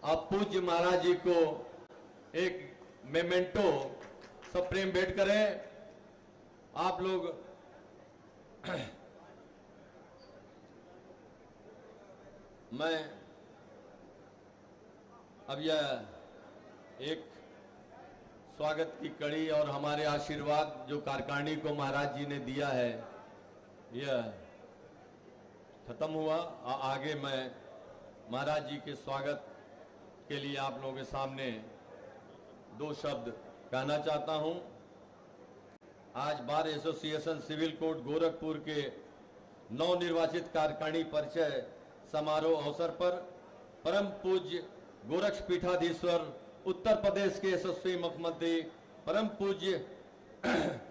आप पूज्य महाराज जी को एक मेमेंटो सप्रेम भेंट करें। आप लोग मैं अब यह एक स्वागत की कड़ी और हमारे आशीर्वाद जो कार्यकारिणी को महाराज जी ने दिया है यह खत्म हुआ। आगे मैं महाराज जी के स्वागत के लिए आप लोगों के सामने दो शब्द कहना चाहता हूं। आज bar association civil court Gorakhpur के नवनिर्वाचित कार्यकारिणी परिचय समारोह अवसर पर परम पूज्य गोरक्ष पीठाधीश्वर उत्तर प्रदेश के यशस्वी मुख्यमंत्री परम पूज्य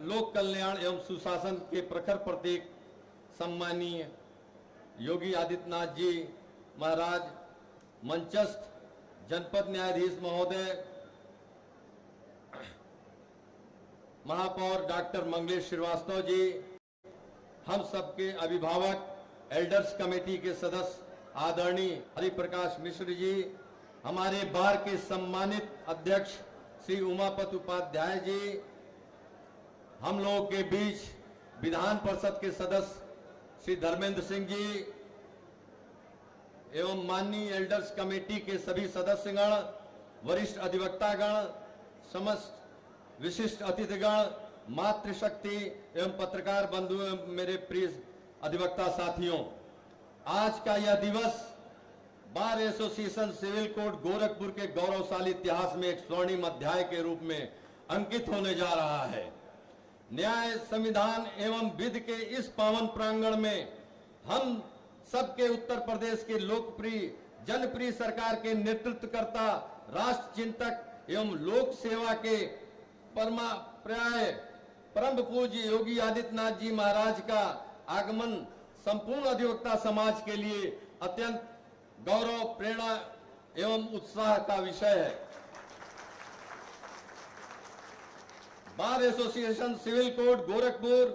लोक कल्याण एवं सुशासन के प्रखर प्रतीक सम्मानीय योगी आदित्यनाथ जी महाराज, मंचस्थ जनपद न्यायाधीश महोदय, महापौर डॉक्टर मंगलेश श्रीवास्तव जी, हम सबके अभिभावक, एल्डर्स कमेटी के सदस्य आदरणीय हरिप्रकाश मिश्र जी, हमारे बार के सम्मानित अध्यक्ष श्री उमापत उपाध्याय जी, हम लोगों के बीच विधान परिषद के सदस्य श्री धर्मेंद्र सिंह जी एवं माननीय एल्डर्स कमेटी के सभी सदस्यगण, वरिष्ठ अधिवक्तागण, समस्त विशिष्ट अतिथिगण, मातृशक्ति एवं पत्रकार बंधु एवं मेरे प्रिय अधिवक्ता साथियों, आज का यह दिवस bar association civil court Gorakhpur के गौरवशाली इतिहास में एक स्वर्णिम अध्याय के रूप में अंकित होने जा रहा है। न्याय, संविधान एवं विधि के इस पावन प्रांगण में हम सबके उत्तर प्रदेश के लोकप्रिय जनप्रिय सरकार के नेतृत्वकर्ता, राष्ट्र चिंतक एवं लोक सेवा के परमाप्राय परम पूज्य योगी आदित्यनाथ जी महाराज का आगमन संपूर्ण अधिवक्ता समाज के लिए अत्यंत गौरव, प्रेरणा एवं उत्साह का विषय है। Bar association civil court Gorakhpur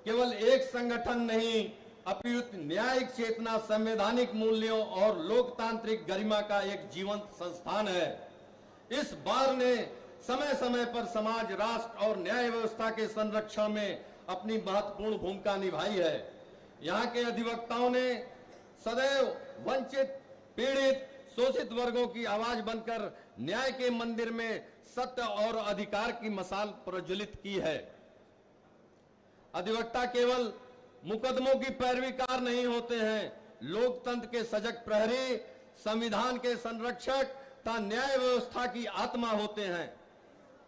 केवल एक संगठन नहीं अपितु न्यायिक चेतना, संवैधानिक मूल्यों और लोकतांत्रिक गरिमा का एक जीवंत संस्थान है। इस बार ने समय समय पर समाज, राष्ट्र और न्याय व्यवस्था के संरक्षण में अपनी महत्वपूर्ण भूमिका निभाई है। यहाँ के अधिवक्ताओं ने सदैव वंचित, पीड़ित, शोषित वर्गों की आवाज बनकर न्याय के मंदिर में सत्य और अधिकार की मशाल प्रज्वलित की है। अधिवक्ता केवल मुकदमों की पैरवीकार नहीं होते हैं, लोकतंत्र के सजग प्रहरी, संविधान के संरक्षक तथा न्याय व्यवस्था की आत्मा होते हैं।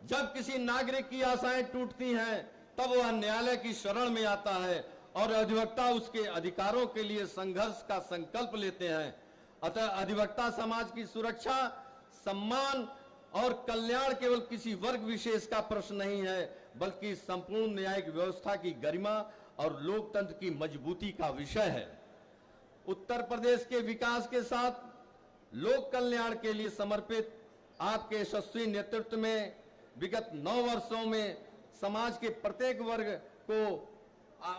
जब किसी नागरिक की आशाएं टूटती हैं तब वह न्यायालय की शरण में आता है और अधिवक्ता उसके अधिकारों के लिए संघर्ष का संकल्प लेते हैं। अतः अधिवक्ता समाज की सुरक्षा, सम्मान और कल्याण केवल किसी वर्ग विशेष का प्रश्न नहीं है, बल्कि संपूर्ण न्यायिक व्यवस्था की गरिमा और लोकतंत्र की मजबूती का विषय है। उत्तर प्रदेश के विकास के साथ लोक कल्याण के लिए समर्पित आपके यशस्वी नेतृत्व में विगत 9 वर्षों में समाज के प्रत्येक वर्ग को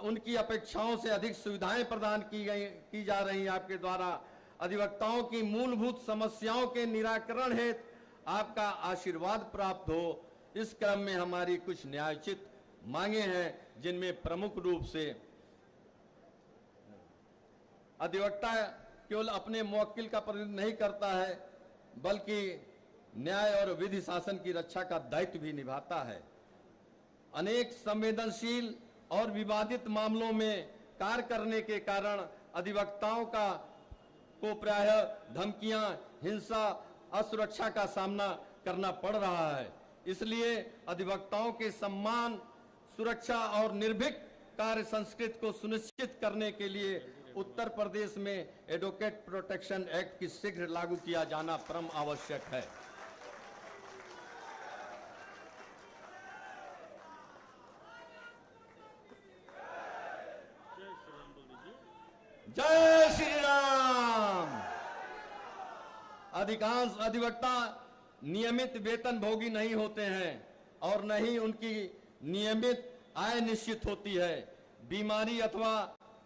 उनकी अपेक्षाओं से अधिक सुविधाएं प्रदान की जा रही हैं। आपके द्वारा अधिवक्ताओं की मूलभूत समस्याओं के निराकरण हेतु आपका आशीर्वाद प्राप्त हो। इस क्रम में हमारी कुछ न्यायोचित मांगे हैं, जिनमें प्रमुख रूप से अधिवक्ता केवल अपने मुवक्किल का प्रतिनिधित्व नहीं करता है, बल्कि न्याय और विधि शासन की रक्षा का दायित्व भी निभाता है। अनेक संवेदनशील और विवादित मामलों में कार्य करने के कारण अधिवक्ताओं को प्रायः धमकियां, हिंसा, असुरक्षा का सामना करना पड़ रहा है। इसलिए अधिवक्ताओं के सम्मान, सुरक्षा और निर्भीक कार्य संस्कृति को सुनिश्चित करने के लिए उत्तर प्रदेश में एडवोकेट प्रोटेक्शन एक्ट की शीघ्र लागू किया जाना परम आवश्यक है। जय श्री राम। अधिकांश अधिवक्ता नियमित वेतन भोगी नहीं होते हैं और न ही उनकी नियमित आय निश्चित होती है। बीमारी अथवा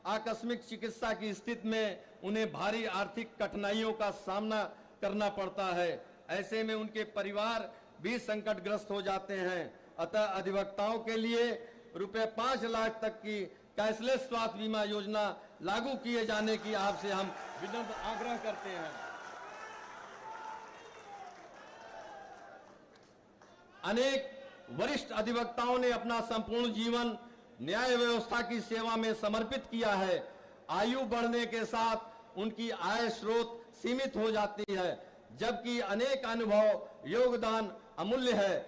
आकस्मिक चिकित्सा की स्थिति में उन्हें भारी आर्थिक कठिनाइयों का सामना करना पड़ता है। ऐसे में उनके परिवार भी संकटग्रस्त हो जाते हैं। अतः अधिवक्ताओं के लिए रुपए 5 लाख तक की कैशलेस स्वास्थ्य बीमा योजना लागू किए जाने की आपसे हम विनम्र आग्रह करते हैं। अनेक वरिष्ठ अधिवक्ताओं ने अपना संपूर्ण जीवन न्याय व्यवस्था की सेवा में समर्पित किया है। आयु बढ़ने के साथ उनकी आय स्रोत सीमित हो जाती है, जबकि अनेक अनुभव योगदान अमूल्य है।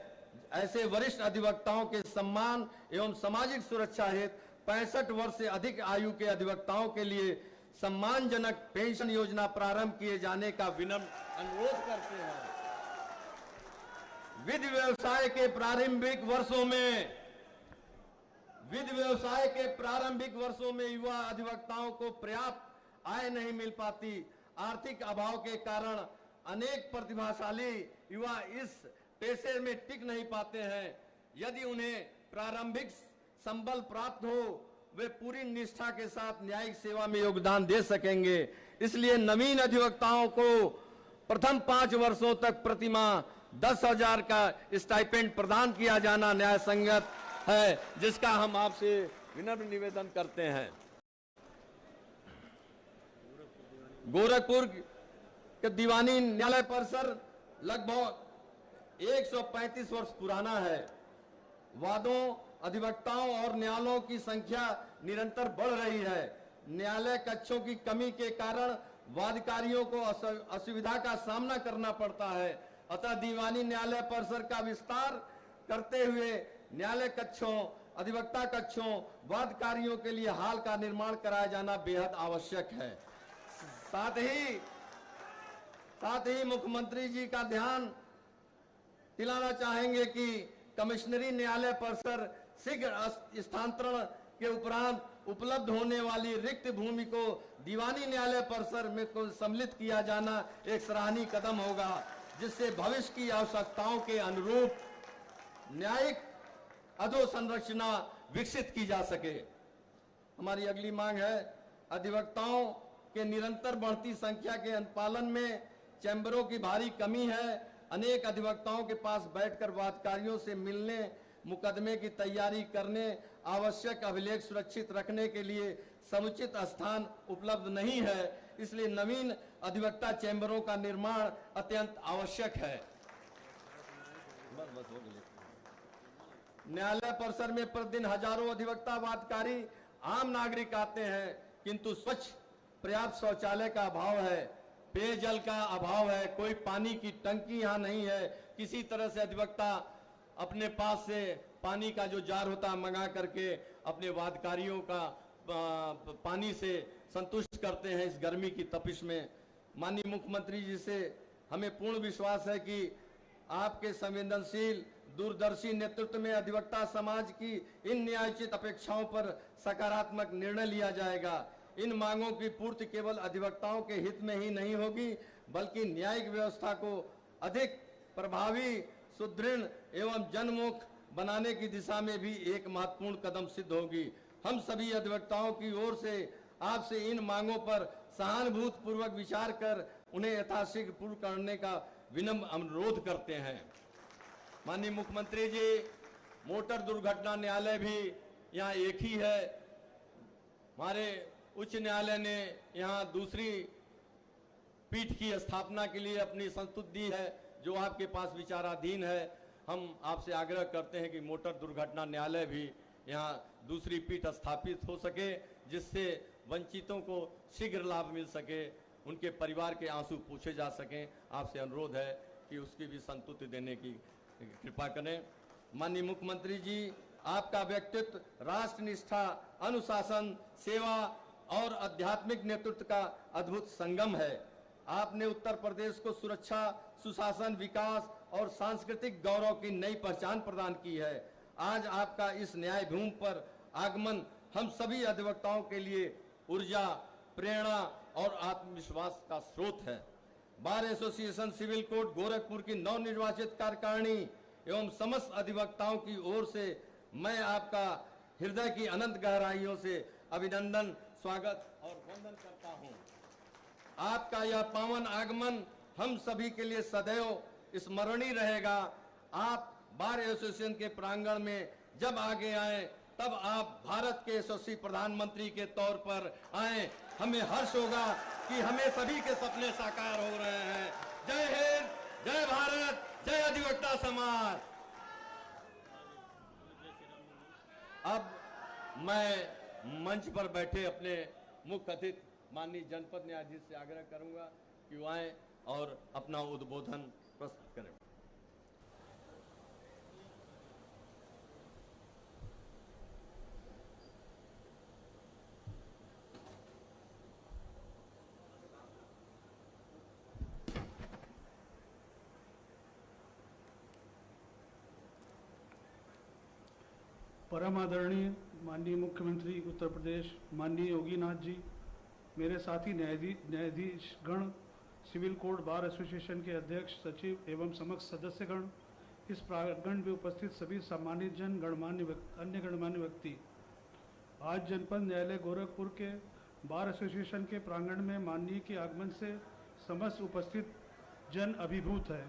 ऐसे वरिष्ठ अधिवक्ताओं के सम्मान एवं सामाजिक सुरक्षा हेतु 65 वर्ष से अधिक आयु के अधिवक्ताओं के लिए सम्मानजनक पेंशन योजना प्रारंभ किए जाने का विनम्र अनुरोध करते हैं। विधि व्यवसाय के प्रारंभिक वर्षों में युवा अधिवक्ताओं को पर्याप्त आय नहीं मिल पाती। आर्थिक अभाव के कारण अनेक प्रतिभाशाली युवा इस पेशे में टिक नहीं पाते हैं। यदि उन्हें प्रारंभिक संबल प्राप्त हो, वे पूरी निष्ठा के साथ न्यायिक सेवा में योगदान दे सकेंगे। इसलिए नवीन अधिवक्ताओं को प्रथम 5 वर्षों तक प्रतिमाह 10,000 का स्टाइपेंड प्रदान किया जाना न्याय संगत है, जिसका हम आपसे विनम्र निवेदन करते हैं। गोरखपुर के दीवानी न्यायालय परिसर लगभग 135 वर्ष पुराना है। वादों, अधिवक्ताओं और न्यायालयों की संख्या निरंतर बढ़ रही है। न्यायालय कक्षों की कमी के कारण वादकारियों को असुविधा का सामना करना पड़ता है। अतः दीवानी न्यायालय परिसर का विस्तार करते हुए न्यायालय कक्षों, अधिवक्ता कक्षों, वादकारियों के लिए हाल का निर्माण कराया जाना बेहद आवश्यक है। साथ ही मुख्यमंत्री जी का ध्यान दिलाना चाहेंगे कि कमिश्नरी न्यायालय परिसर शीघ्र स्थानांतरण के उपरांत उपलब्ध होने वाली रिक्त भूमि को दीवानी न्यायालय परिसर में सम्मिलित किया जाना एक सराहनीय कदम होगा, जिससे भविष्य की आवश्यकताओं के अनुरूप न्यायिक अधोसंरचना विकसित की जा सके। हमारी अगली मांग है, अधिवक्ताओं के निरंतर बढ़ती संख्या के अनुपालन में चैम्बरों की भारी कमी है। अनेक अधिवक्ताओं के पास बैठकर वादकारियों से मिलने, मुकदमे की तैयारी करने, आवश्यक अभिलेख सुरक्षित रखने के लिए समुचित स्थान उपलब्ध नहीं है। इसलिए नवीन अधिवक्ता चैम्बरों का निर्माण अत्यंत आवश्यक है। न्यायालय परिसर में प्रतिदिन हजारों अधिवक्ता, वादकारी, आम नागरिक आते हैं, किंतु स्वच्छ पर्याप्त शौचालय का अभाव है, पेयजल का अभाव है, कोई पानी की टंकी यहाँ नहीं है। किसी तरह से अधिवक्ता अपने पास से पानी का जो जार होता है मंगा करके अपने वादकारियों का पानी से संतुष्ट करते हैं इस गर्मी की तपिश में। माननीय मुख्यमंत्री जी से हमें पूर्ण विश्वास है कि आपके संवेदनशील, दूरदर्शी नेतृत्व में अधिवक्ता समाज की इन न्यायोचित अपेक्षाओं पर सकारात्मक निर्णय लिया जाएगा। इन मांगों की पूर्ति केवल अधिवक्ताओं के हित में ही नहीं होगी, बल्कि न्यायिक व्यवस्था को अधिक प्रभावी, सुदृढ़ एवं जनमुख बनाने की दिशा में भी एक महत्वपूर्ण कदम सिद्ध होगी। हम सभी अधिवक्ताओं की ओर से आपसे इन मांगों पर सहानुभूतिपूर्वक विचार कर उन्हें यथाशीघ्र पूर्ण करने का विनम्र अनुरोध करते हैं। माननीय मुख्यमंत्री जी, मोटर दुर्घटना न्यायालय भी यहाँ एक ही है। हमारे उच्च न्यायालय ने यहाँ दूसरी पीठ की स्थापना के लिए अपनी संस्तुति दी है, जो आपके पास विचाराधीन है। हम आपसे आग्रह करते हैं कि मोटर दुर्घटना न्यायालय भी यहाँ दूसरी पीठ स्थापित हो सके, जिससे वंचितों को शीघ्र लाभ मिल सके, उनके परिवार के आंसू पूछे जा सकें। आपसे अनुरोध है कि उसकी भी संतुष्टि देने की कृपा करें। माननीय मुख्यमंत्री जी, आपका व्यक्तित्व राष्ट्रनिष्ठा, अनुशासन, सेवा और आध्यात्मिक नेतृत्व का अद्भुत संगम है। आपने उत्तर प्रदेश को सुरक्षा, सुशासन, विकास और सांस्कृतिक गौरव की नई पहचान प्रदान की है। आज आपका इस न्याय भूमि पर आगमन हम सभी अधिवक्ताओं के लिए ऊर्जा, प्रेरणा और आत्मविश्वास का स्रोत है। Bar association civil court Gorakhpur की नवनिर्वाचित कार्यकारिणी एवं समस्त अधिवक्ताओं की ओर से मैं आपका हृदय की अनंत गहराइयों से अभिनंदन, स्वागत और वंदन करता हूं। आपका यह पावन आगमन हम सभी के लिए सदैव स्मरणीय रहेगा। आप बार एसोसिएशन के प्रांगण में जब आगे आए तब आप भारत के यशस्वी प्रधानमंत्री के तौर पर आए। हमें हर्ष होगा कि हमें सभी के सपने साकार हो रहे हैं। जय हिंद, जय भारत, जय अधिवक्ता समाज। अब मैं मंच पर बैठे अपने मुख्य अतिथि माननीय जनपद न्यायाधीश से आग्रह करूंगा कि वो आए और अपना उद्बोधन प्रस्तुत करें। परम आदरणीय माननीय मुख्यमंत्री उत्तर प्रदेश माननीय योगी नाथ जी, मेरे साथी न्यायाधीश गण, सिविल कोर्ट बार एसोसिएशन के अध्यक्ष, सचिव एवं समस्त सदस्यगण, इस प्रांगण में उपस्थित सभी सम्मानित जन, अन्य गणमान्य व्यक्ति, आज जनपद न्यायालय गोरखपुर के बार एसोसिएशन के प्रांगण में माननीय के आगमन से समस्त उपस्थित जन अभिभूत है।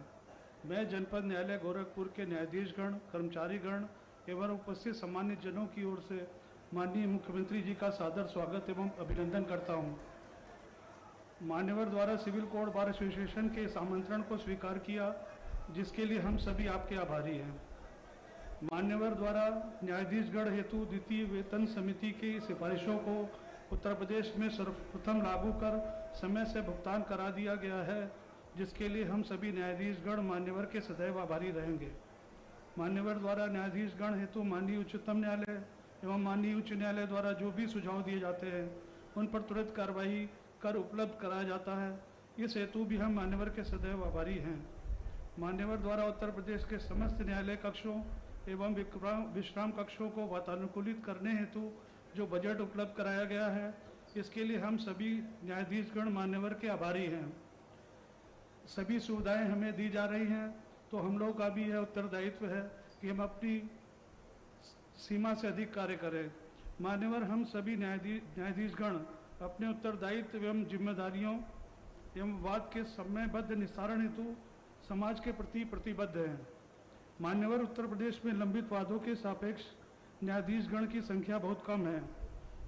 मैं जनपद न्यायालय गोरखपुर के न्यायाधीशगण, कर्मचारीगण एवं उपस्थित सम्मानित जनों की ओर से माननीय मुख्यमंत्री जी का सादर स्वागत एवं अभिनंदन करता हूं। मान्यवर द्वारा सिविल कोर्ट बार एसोसिएशन के इस आमंत्रण को स्वीकार किया, जिसके लिए हम सभी आपके आभारी हैं। मान्यवर द्वारा न्यायाधीशगण हेतु द्वितीय वेतन समिति की सिफारिशों को उत्तर प्रदेश में सर्वप्रथम लागू कर समय से भुगतान करा दिया गया है, जिसके लिए हम सभी न्यायाधीशगण मान्यवर के सदैव आभारी रहेंगे। मान्यवर द्वारा न्यायाधीशगण हेतु माननीय उच्चतम न्यायालय एवं माननीय उच्च न्यायालय द्वारा जो भी सुझाव दिए जाते हैं उन पर तुरंत कार्रवाई कर उपलब्ध कराया जाता है। इस हेतु भी हम मान्यवर के सदैव आभारी हैं। मान्यवर द्वारा उत्तर प्रदेश के समस्त न्यायालय कक्षों एवं विश्राम कक्षों को वातानुकूलित करने हेतु जो बजट उपलब्ध कराया गया है, इसके लिए हम सभी न्यायाधीशगण मान्यवर के आभारी हैं। सभी सुविधाएं हमें दी जा रही हैं, तो हम लोग का भी यह उत्तरदायित्व है कि हम अपनी सीमा से अधिक कार्य करें। मान्यवर हम सभी न्यायाधीशगण अपने उत्तरदायित्व एवं जिम्मेदारियों एवं वाद के समयबद्ध निस्तारण हेतु समाज के प्रति प्रतिबद्ध हैं। मान्यवर उत्तर प्रदेश में लंबित वादों के सापेक्ष न्यायाधीशगण की संख्या बहुत कम है।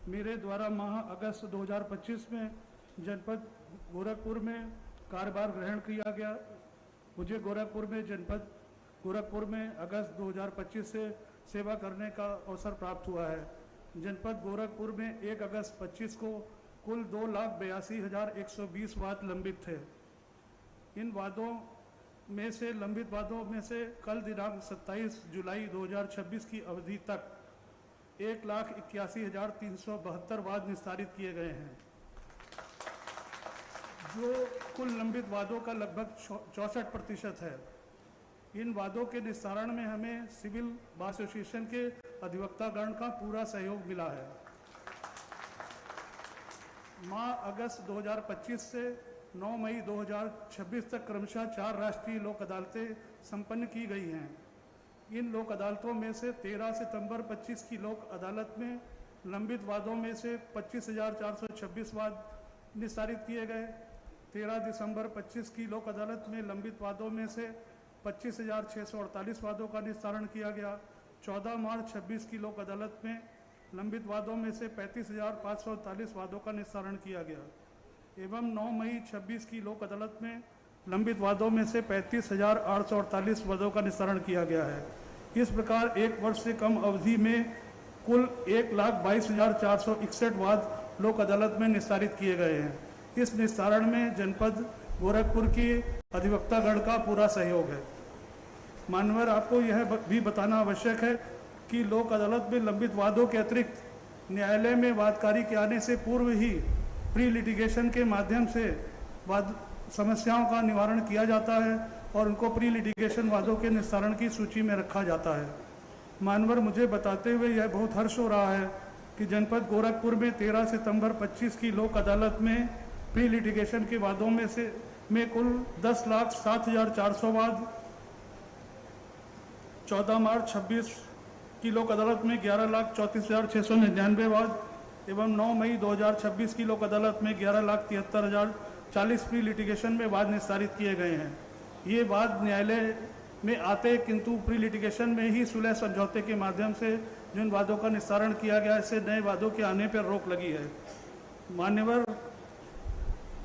मेरे द्वारा माह अगस्त 2025 में जनपद गोरखपुर में कार्यभार ग्रहण किया गया। मुझे जनपद गोरखपुर में अगस्त 2025 से सेवा करने का अवसर प्राप्त हुआ है। जनपद गोरखपुर में 1 अगस्त 25 को कुल 2,82,120 वाद लंबित थे। इन वादों में से लंबित वादों में से कल दिनांक 27 जुलाई 2026 की अवधि तक 1,81,372 वाद निस्तारित किए गए हैं, जो कुल लंबित वादों का लगभग 64% है। इन वादों के निस्तारण में हमें सिविल बार एसोसिएशन के अधिवक्तागण का पूरा सहयोग मिला है। माह अगस्त 2025 से 9 मई 2026 तक क्रमशः 4 राष्ट्रीय लोक अदालतें संपन्न की गई हैं। इन लोक अदालतों में से 13 सितंबर 25 की लोक अदालत में लंबित वादों में से 25,426 वाद निस्तारित किए गए। 13 दिसंबर 25 की लोक अदालत में लंबित वादों में से 25,648 वादों का निस्तारण किया गया। 14 मार्च 26 की लोक अदालत में लंबित वादों में से 35,548 वादों का निस्तारण किया गया एवं 9 मई 26 की लोक अदालत में लंबित वादों में से 35,848 वादों का निस्तारण किया गया है। इस प्रकार 1 वर्ष से कम अवधि में कुल 1,22,461 वाद लोक अदालत में निस्तारित किए गए हैं। इस निस्तारण में जनपद गोरखपुर की अधिवक्तागण का पूरा सहयोग है। मान्यवर आपको यह भी बताना आवश्यक है कि लोक अदालत में लंबित वादों के अतिरिक्त न्यायालय में वादकारी के आने से पूर्व ही प्री लिटिगेशन के माध्यम से वाद समस्याओं का निवारण किया जाता है और उनको प्री लिटिगेशन वादों के निस्तारण की सूची में रखा जाता है। मान्यवर मुझे बताते हुए यह बहुत हर्ष हो रहा है कि जनपद गोरखपुर में 13 सितंबर 25 की लोक अदालत में प्री लिटिगेशन के वादों में कुल 10,07,400 वाद, 14 मार्च 26 की लोक अदालत में 11,34,699 वाद एवं 9 मई 2026 की लोक अदालत में 11,73,000 40 प्री लिटिगेशन में वाद निस्तारित किए गए हैं। ये वाद न्यायालय में आते किंतु प्री लिटिगेशन में ही सुलह समझौते के माध्यम से जिन वादों का निस्तारण किया गया, इससे नए वादों के आने पर रोक लगी है। मान्यवर,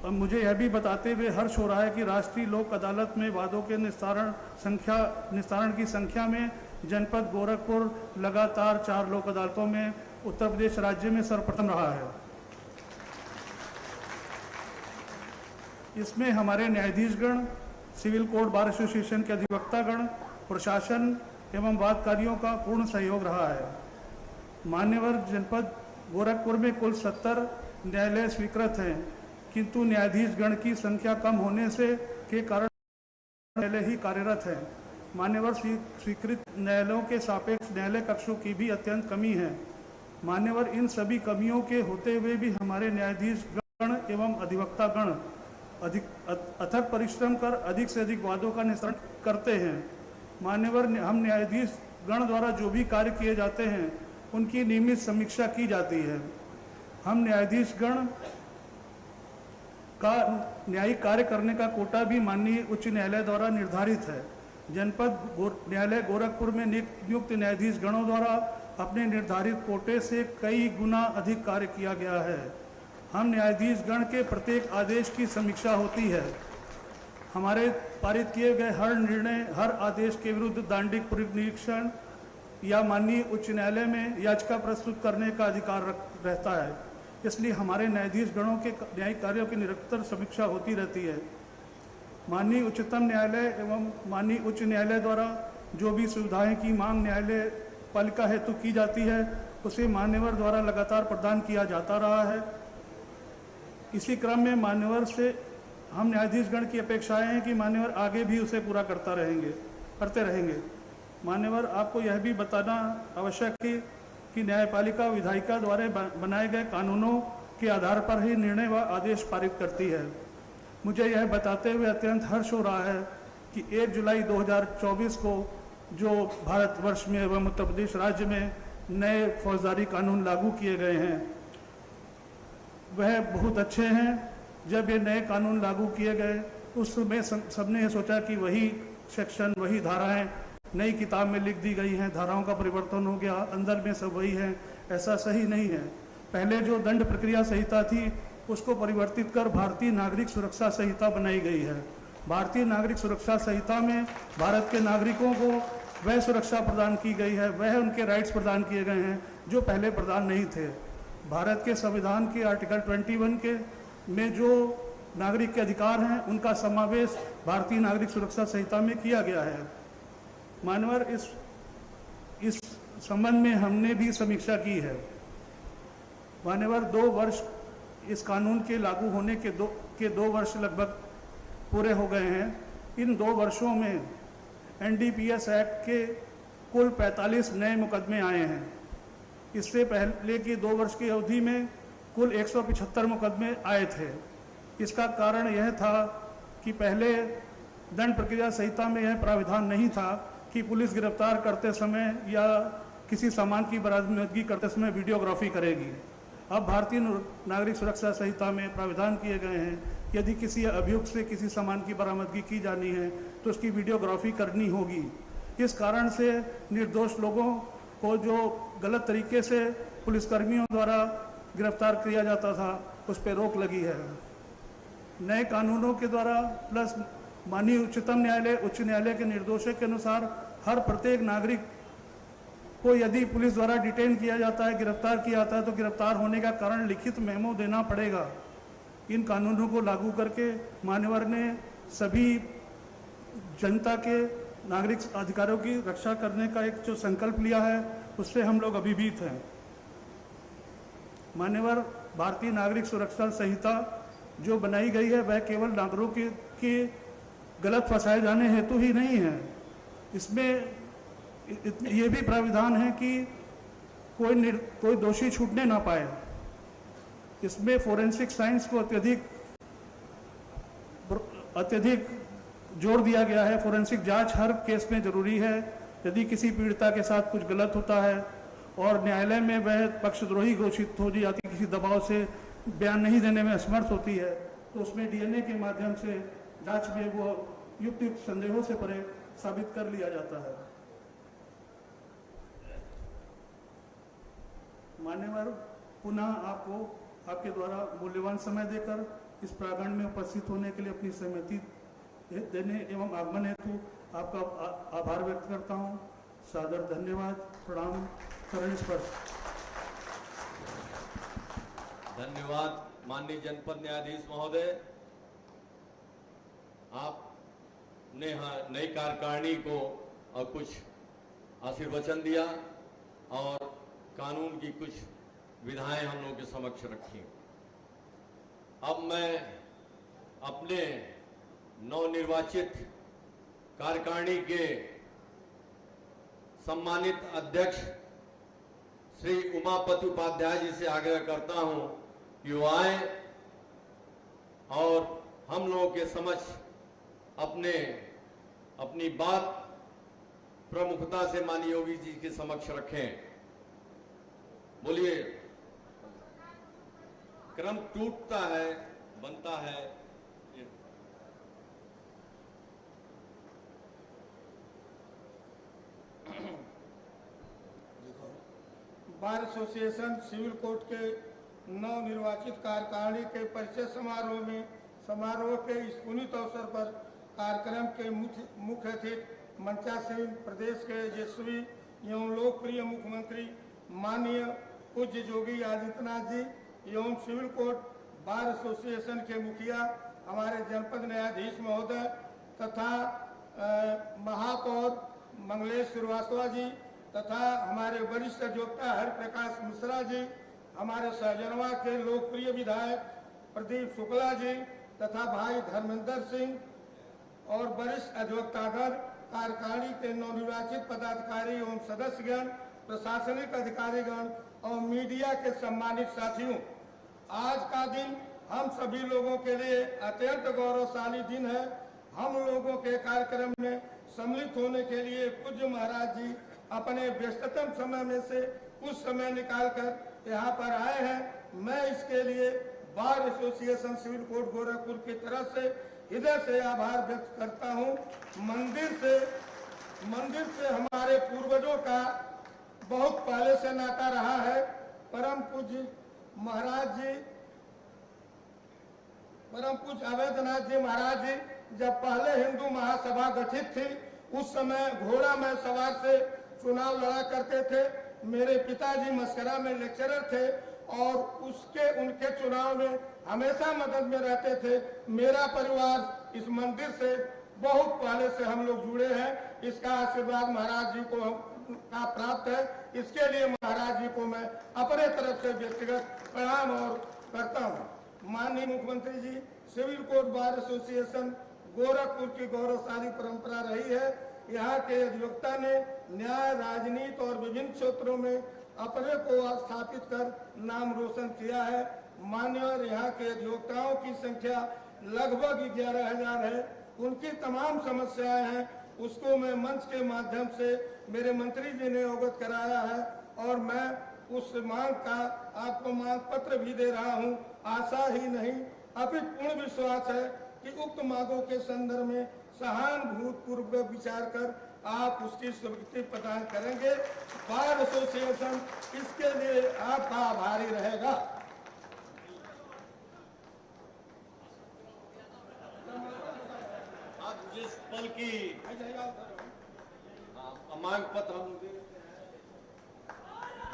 अब मुझे यह भी बताते हुए हर्ष हो रहा है कि राष्ट्रीय लोक अदालत में वादों के निस्तारण की संख्या में जनपद गोरखपुर लगातार 4 लोक अदालतों में उत्तर प्रदेश राज्य में सर्वप्रथम रहा है। इसमें हमारे न्यायाधीशगण, सिविल कोर्ट बार एसोसिएशन के अधिवक्तागण, प्रशासन एवं वादकारियों का पूर्ण सहयोग रहा है। मान्यवर, जनपद गोरखपुर में कुल 70 न्यायालय स्वीकृत हैं, किंतु न्यायाधीशगण की संख्या कम होने के कारण न्यायालय ही कार्यरत है। मान्यवर, स्वीकृत न्यायालयों के सापेक्ष न्यायालय कक्षों की भी अत्यंत कमी है। मान्यवर, इन सभी कमियों के होते हुए भी हमारे न्यायाधीशगण एवं अधिवक्तागण अथक परिश्रम कर अधिक से अधिक वादों का निस्तारण करते हैं। मान्यवर, हम न्यायाधीश गण द्वारा जो भी कार्य किए जाते हैं उनकी नियमित समीक्षा की जाती है। हम न्यायाधीश गण का न्यायिक कार्य करने का कोटा भी माननीय उच्च न्यायालय द्वारा निर्धारित है। जनपद न्यायालय गोरखपुर में नियुक्त न्यायाधीश गणों द्वारा अपने निर्धारित कोटे से कई गुना अधिक कार्य किया गया है। हम न्यायाधीश गण के प्रत्येक आदेश की समीक्षा होती है। हमारे पारित किए गए हर निर्णय, हर आदेश के विरुद्ध दांडिक पुनरीक्षण या माननीय उच्च न्यायालय में याचिका प्रस्तुत करने का अधिकार रहता है। इसलिए हमारे न्यायाधीश गणों के न्यायिक कार्यों की निरंतर समीक्षा होती रहती है। माननीय उच्चतम न्यायालय एवं माननीय उच्च न्यायालय द्वारा जो भी सुविधाएं की मांग न्यायालय पालिका हेतु की जाती है उसे मान्यवर द्वारा लगातार प्रदान किया जाता रहा है। इसी क्रम में मान्यवर से हम न्यायाधीशगण की अपेक्षाएं हैं कि मान्यवर आगे भी उसे पूरा करते रहेंगे। मान्यवर, आपको यह भी बताना आवश्यक है कि न्यायपालिका विधायिका द्वारा बनाए गए कानूनों के आधार पर ही निर्णय व आदेश पारित करती है। मुझे यह बताते हुए अत्यंत हर्ष हो रहा है कि 1 जुलाई 2024 को जो भारतवर्ष में एवं उत्तर प्रदेश राज्य में नए फौजदारी कानून लागू किए गए हैं वह बहुत अच्छे हैं। जब ये नए कानून लागू किए गए उस समय सबने ये सोचा कि वही सेक्शन, वही धाराएं नई किताब में लिख दी गई हैं, धाराओं का परिवर्तन हो गया, अंदर में सब वही है। ऐसा सही नहीं है। पहले जो दंड प्रक्रिया संहिता थी उसको परिवर्तित कर भारतीय नागरिक सुरक्षा संहिता बनाई गई है। भारतीय नागरिक सुरक्षा संहिता में भारत के नागरिकों को वह सुरक्षा प्रदान की गई है, वह उनके राइट्स प्रदान किए गए हैं जो पहले प्रदान नहीं थे। भारत के संविधान के आर्टिकल 21 में जो नागरिक के अधिकार हैं उनका समावेश भारतीय नागरिक सुरक्षा संहिता में किया गया है। मान्यवर, इस संबंध में हमने भी समीक्षा की है। मान्यवर, 2 वर्ष इस कानून के लागू होने के 2 वर्ष लगभग पूरे हो गए हैं। इन 2 वर्षों में NDPS एक्ट के कुल 45 नए मुकदमे आए हैं। इससे पहले की 2 वर्ष की अवधि में कुल 175 मुकदमे आए थे। इसका कारण यह था कि पहले दंड प्रक्रिया संहिता में यह प्राविधान नहीं था कि पुलिस गिरफ्तार करते समय या किसी सामान की बरामदगी करते समय वीडियोग्राफी करेगी। अब भारतीय नागरिक सुरक्षा संहिता में प्राविधान किए गए हैं, यदि किसी अभियुक्त से किसी सामान की बरामदगी की जानी है तो उसकी वीडियोग्राफी करनी होगी। इस कारण से निर्दोष लोगों को जो गलत तरीके से पुलिसकर्मियों द्वारा गिरफ्तार किया जाता था उस पर रोक लगी है। नए कानूनों के द्वारा प्लस माननीय उच्चतम न्यायालय, उच्च न्यायालय के निर्देशों के अनुसार हर प्रत्येक नागरिक को यदि पुलिस द्वारा डिटेन किया जाता है, गिरफ्तार किया जाता है तो गिरफ्तार होने का कारण लिखित मेमो देना पड़ेगा। इन कानूनों को लागू करके मान्यवर ने सभी जनता के नागरिक अधिकारों की रक्षा करने का एक जो संकल्प लिया है उससे हम लोग अभिभूत हैं। मान्यवर, भारतीय नागरिक सुरक्षा संहिता जो बनाई गई है वह केवल नागरिकों के गलत फंसाए जाने हेतु ही नहीं है। इसमें ये भी प्राविधान है कि कोई दोषी छूटने ना पाए। इसमें फोरेंसिक साइंस को अत्यधिक जोर दिया गया है। फोरेंसिक जांच हर केस में जरूरी है। यदि किसी पीड़िता के साथ कुछ गलत होता है और न्यायालय में वह पक्षद्रोही घोषित हो जाती, किसी दबाव से बयान नहीं देने में असमर्थ होती है, तो उसमें डीएनए के माध्यम से जांच में वो युक्त संदेहों से परे साबित कर लिया जाता है। मान्यवर, पुनः आपको आपके द्वारा मूल्यवान समय देकर इस प्रांगण में उपस्थित होने के लिए अपनी सहमति देने एवं आगमन हेतु आपका आभार व्यक्त करता हूं। सादर धन्यवाद। प्रणाम। करण स्पर्श। धन्यवाद माननीय जनपद न्यायाधीश महोदय, आपने नई कार्यकारिणी को और कुछ आशीर्वचन दिया और कानून की कुछ विधाएं हम लोगों के समक्ष रखी। अब मैं अपने नवनिर्वाचित कार्यकारिणी के सम्मानित अध्यक्ष श्री उमापति उपाध्याय जी से आग्रह करता हूं कि वो आए और हम लोगों के समक्ष अपनी बात प्रमुखता से माननीय योगी जी के समक्ष रखें। बोलिए। क्रम टूटता है, बनता है। बार एसोसिएशन सिविल कोर्ट के नवनिर्वाचित कार्यकारिणी के परिचय समारोह के इस पुनीत अवसर पर कार्यक्रम के मुख्य अतिथि मंचासीन प्रदेश के यशस्वी एवं लोकप्रिय मुख्यमंत्री माननीय पूज्य योगी आदित्यनाथ जी एवं सिविल कोर्ट बार एसोसिएशन के मुखिया हमारे जनपद न्यायाधीश महोदय तथा महापौर मंगलेश श्रीवास्तव जी तथा हमारे वरिष्ठ अधिवक्ता हरिप्रकाश मिश्रा जी, हमारे सहजनवा के लोकप्रिय विधायक प्रदीप शुक्ला जी तथा भाई धर्मेंद्र सिंह और वरिष्ठ अधिवक्तागण, कार्यकारिणी के नवनिर्वाचित पदाधिकारी एवं सदस्यगण, प्रशासनिक अधिकारीगण और मीडिया के सम्मानित साथियों, आज का दिन हम सभी लोगों के लिए अत्यंत गौरवशाली दिन है। हम लोगों के कार्यक्रम में सम्मिलित होने के लिए पूज्य महाराज जी अपने व्यस्ततम समय में से कुछ समय निकालकर यहाँ पर आए हैं। मैं इसके लिए bar association civil court Gorakhpur की तरफ से हृदय से आभार व्यक्त करता हूँ। मंदिर से हमारे पूर्वजों का बहुत पहले से नाता रहा है। परम पूज्य महाराज जी, परम पूज्य अवैधनाथ जी महाराज जी जब पहले हिंदू महासभा गठित थी, उस समय घोड़ा में सवार से चुनाव लड़ा करते थे। मेरे पिताजी मस्करा में लेक्चरर थे और उनके चुनाव में हमेशा मदद में रहते थे। मेरा परिवार इस मंदिर से बहुत पहले से हम लोग जुड़े हैं। इसका आशीर्वाद महाराज जी को का प्राप्त है। इसके लिए महाराज जी को मैं अपने तरफ से व्यक्तिगत प्रणाम और करता हूँ। माननीय मुख्यमंत्री जी, civil court bar association Gorakhpur की गौरवशाली परंपरा रही है। यहाँ के अधिवक्ता ने न्याय, राजनीति और विभिन्न क्षेत्रों में अपने को स्थापित कर नाम रोशन किया है। मान्यवर, यहाँ के अधिवक्ताओं की संख्या लगभग 11,000 है। उनकी तमाम समस्याएं हैं, उसको मैं मंच के माध्यम से मेरे मंत्री जी ने अवगत कराया है और मैं उस मांग का आपको मांग पत्र भी दे रहा हूँ। आशा ही नहीं, अभी पूर्ण विश्वास है कि उक्त मांगों के संदर्भ में सहानुभूतिपूर्वक विचार कर आप उसकी स्वीकृति प्रदान करेंगे। बार एसोसिएशन इसके लिए आपका आभारी रहेगा। अब जिस पल की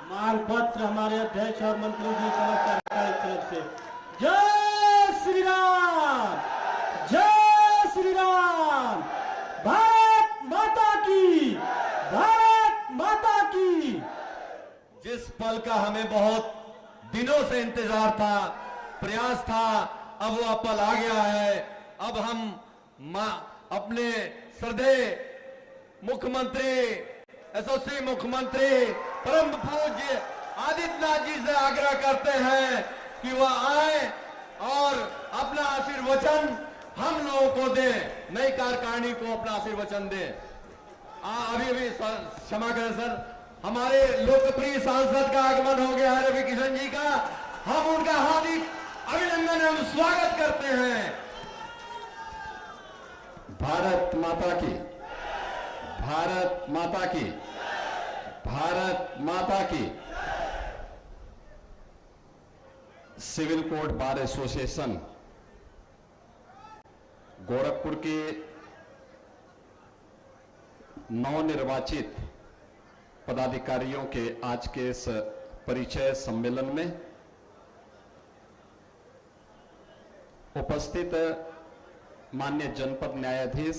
मांग पत्र हमारे अध्यक्ष और मंत्री जी समस्त अधिकारी की तरफ से जय श्री राम, जय श्री राम, भारत माता की, भारत माता की। जिस पल का हमें बहुत दिनों से इंतजार था, प्रयास था, अब वह पल आ गया है। अब हम अपने श्रद्धेय मुख्यमंत्री, यशस्वी मुख्यमंत्री परम पूज्य आदित्यनाथ जी से आग्रह करते हैं कि वह आए और अपना आशीर्वचन हम लोगों को दे, नई कार्यकारिणी को अपना आशीर्वचन दे। अभी क्षमा करें सर, हमारे लोकप्रिय सांसद का आगमन हो गया है रवि किशन जी का। हम उनका हार्दिक अभिनंदन एवं स्वागत करते हैं। भारत माता की, भारत माता की, भारत माता की। Civil code bar association Gorakhpur के नवनिर्वाचित पदाधिकारियों के आज के इस परिचय सम्मेलन में उपस्थित माननीय जनपद न्यायाधीश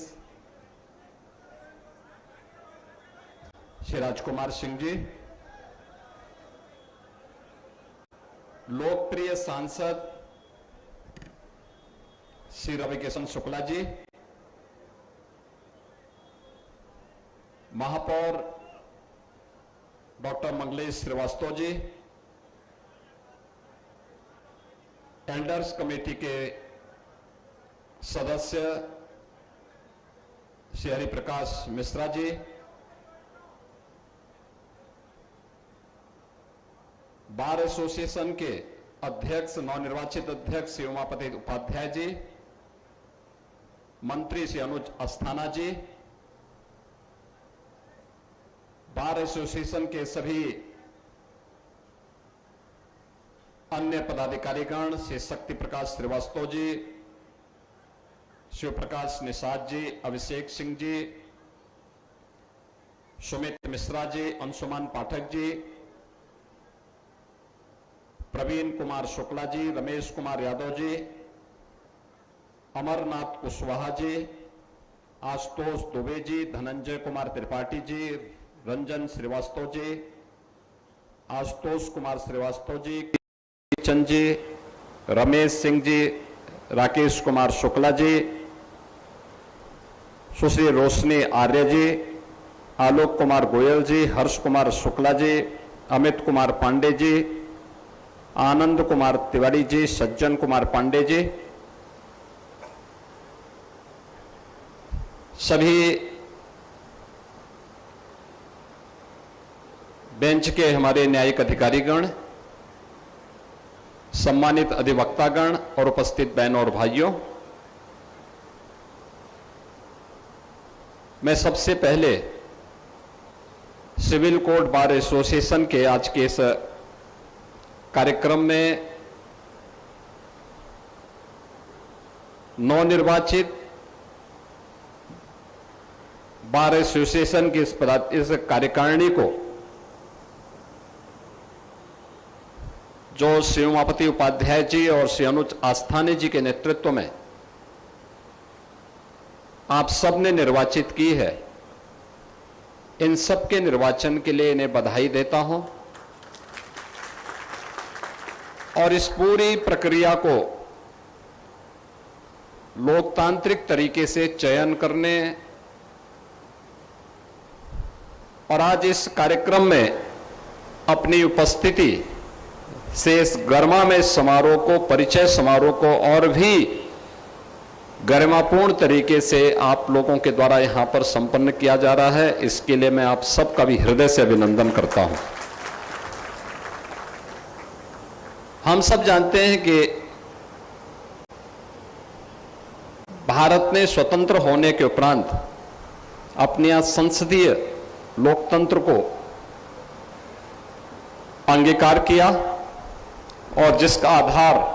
श्री राजकुमार सिंह जी, लोकप्रिय सांसद श्री रविकिशन शुक्ला जी, महापौर doctor Manglesh Srivastava ji, elders committee के सदस्य श्री हरिप्रकाश मिश्रा जी, बार एसोसिएशन के अध्यक्ष नवनिर्वाचित अध्यक्ष श्री उमापति उपाध्याय जी, मंत्री श्री अनुज अस्थाना जी, बार एसोसिएशन के सभी अन्य पदाधिकारीगण श्री शक्ति प्रकाश श्रीवास्तव जी, शिव प्रकाश निषाद जी, अभिषेक सिंह जी, सुमित मिश्रा जी, अंशुमान पाठक जी, प्रवीण कुमार शुक्ला जी, रमेश कुमार यादव जी, अमरनाथ कुशवाहा जी, आशुतोष दुबे जी, धनंजय कुमार त्रिपाठी जी, रंजन श्रीवास्तव जी, आशुतोष कुमार श्रीवास्तव जी, चंद जी, रमेश सिंह जी, राकेश कुमार शुक्ला जी, सुश्री रोशनी आर्य जी, आलोक कुमार गोयल जी, हर्ष कुमार शुक्ला जी, अमित कुमार पांडे जी, आनंद कुमार तिवारी जी, सज्जन कुमार पांडे जी, सभी बेंच के हमारे न्यायिक अधिकारीगण, सम्मानित अधिवक्तागण और उपस्थित बहनों और भाइयों, मैं सबसे पहले सिविल कोड बार एसोसिएशन के आज के इस कार्यक्रम में नवनिर्वाचित बार एसोसिएशन की इस कार्यकारिणी को जो श्री उमापति उपाध्याय जी और श्री अनुज आस्थाने जी के नेतृत्व में आप सबने निर्वाचित की है, इन सबके निर्वाचन के लिए इन्हें बधाई देता हूं और इस पूरी प्रक्रिया को लोकतांत्रिक तरीके से चयन करने और आज इस कार्यक्रम में अपनी उपस्थिति से इस गरिमामय समारोह को, परिचय समारोह को और भी गरिमापूर्ण तरीके से आप लोगों के द्वारा यहां पर संपन्न किया जा रहा है, इसके लिए मैं आप सबका भी हृदय से अभिनंदन करता हूं। हम सब जानते हैं कि भारत ने स्वतंत्र होने के उपरांत अपने संसदीय लोकतंत्र को अंगीकार किया और जिसका आधार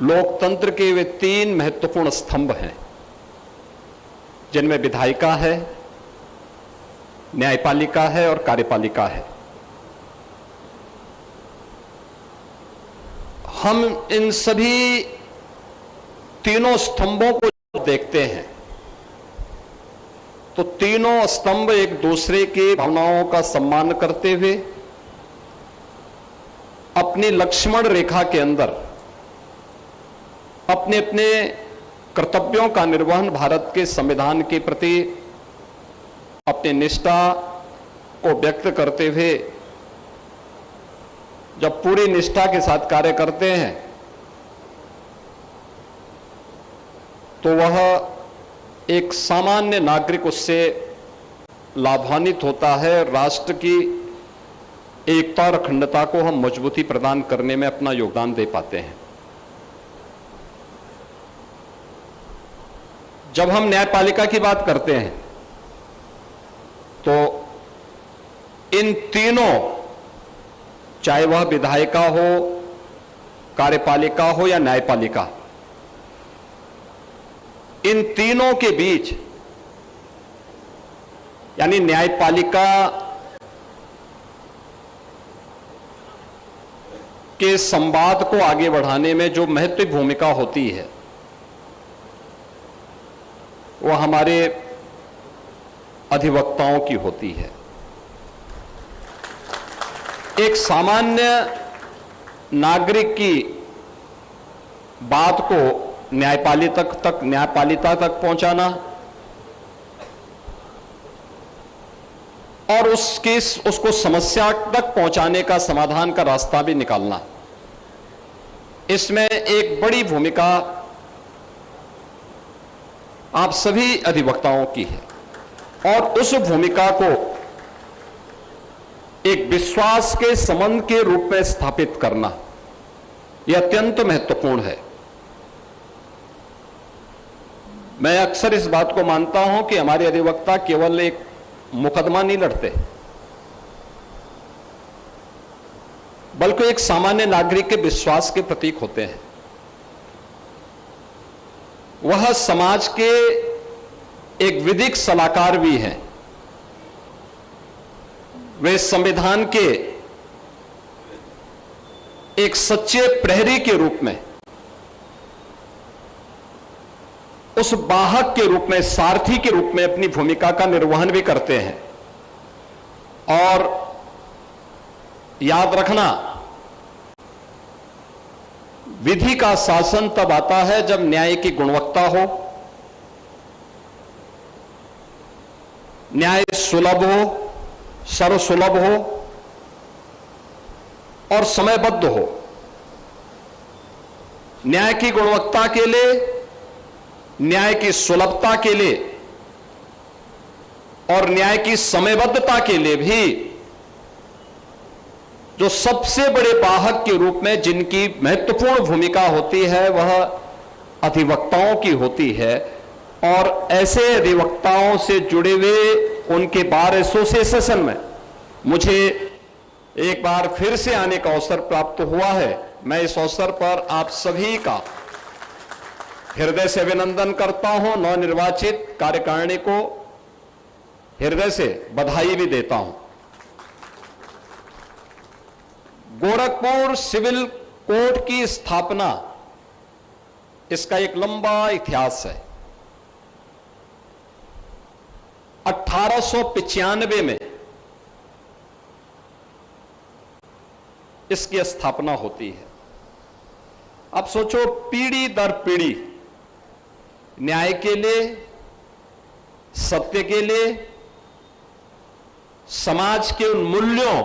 लोकतंत्र के वे 3 महत्वपूर्ण स्तंभ हैं, जिनमें विधायिका है, न्यायपालिका है और कार्यपालिका है। हम इन सभी तीनों स्तंभों को देखते हैं तो तीनों स्तंभ एक दूसरे की भावनाओं का सम्मान करते हुए अपनी लक्ष्मण रेखा के अंदर अपने अपने कर्तव्यों का निर्वहन भारत के संविधान के प्रति अपनी निष्ठा को व्यक्त करते हुए जब पूरी निष्ठा के साथ कार्य करते हैं तो वह एक सामान्य नागरिक उससे लाभान्वित होता है, राष्ट्र की एकता और अखंडता को हम मजबूती प्रदान करने में अपना योगदान दे पाते हैं। जब हम न्यायपालिका की बात करते हैं तो इन तीनों, चाहे वह विधायिका हो, कार्यपालिका हो या न्यायपालिका, इन तीनों के बीच यानी न्यायपालिका के संवाद को आगे बढ़ाने में जो महत्वपूर्ण भूमिका होती है वह हमारे अधिवक्ताओं की होती है। एक सामान्य नागरिक की बात को न्यायपालिका तक पहुंचाना और उसको समस्या तक पहुंचाने का, समाधान का रास्ता भी निकालना, इसमें एक बड़ी भूमिका आप सभी अधिवक्ताओं की है और उस भूमिका को एक विश्वास के संबंध के रूप में स्थापित करना यह अत्यंत महत्वपूर्ण है। मैं अक्सर इस बात को मानता हूं कि हमारे अधिवक्ता केवल एक मुकदमा नहीं लड़ते, बल्कि एक सामान्य नागरिक के विश्वास के प्रतीक होते हैं। वह समाज के एक विधिक सलाहकार भी हैं। वे संविधान के एक सच्चे प्रहरी के रूप में, उस वाहक के रूप में, सारथी के रूप में अपनी भूमिका का निर्वहन भी करते हैं। और याद रखना, विधि का शासन तब आता है जब न्याय की गुणवत्ता हो, न्याय सुलभ हो, सर्वसुलभ हो और समयबद्ध हो। न्याय की गुणवत्ता के लिए, न्याय की सुलभता के लिए और न्याय की समयबद्धता के लिए भी जो सबसे बड़े वाहक के रूप में जिनकी महत्वपूर्ण भूमिका होती है वह अधिवक्ताओं की होती है। और ऐसे अधिवक्ताओं से जुड़े हुए उनके बार एसोसिएशन में मुझे एक बार फिर से आने का अवसर प्राप्त हुआ है। मैं इस अवसर पर आप सभी का हृदय से अभिनंदन करता हूं। नवनिर्वाचित कार्यकारिणी को हृदय से बधाई भी देता हूं। गोरखपुर सिविल कोर्ट की स्थापना, इसका एक लंबा इतिहास है। 1895 में इसकी स्थापना होती है। अब सोचो, पीढ़ी दर पीढ़ी न्याय के लिए, सत्य के लिए, समाज के उन मूल्यों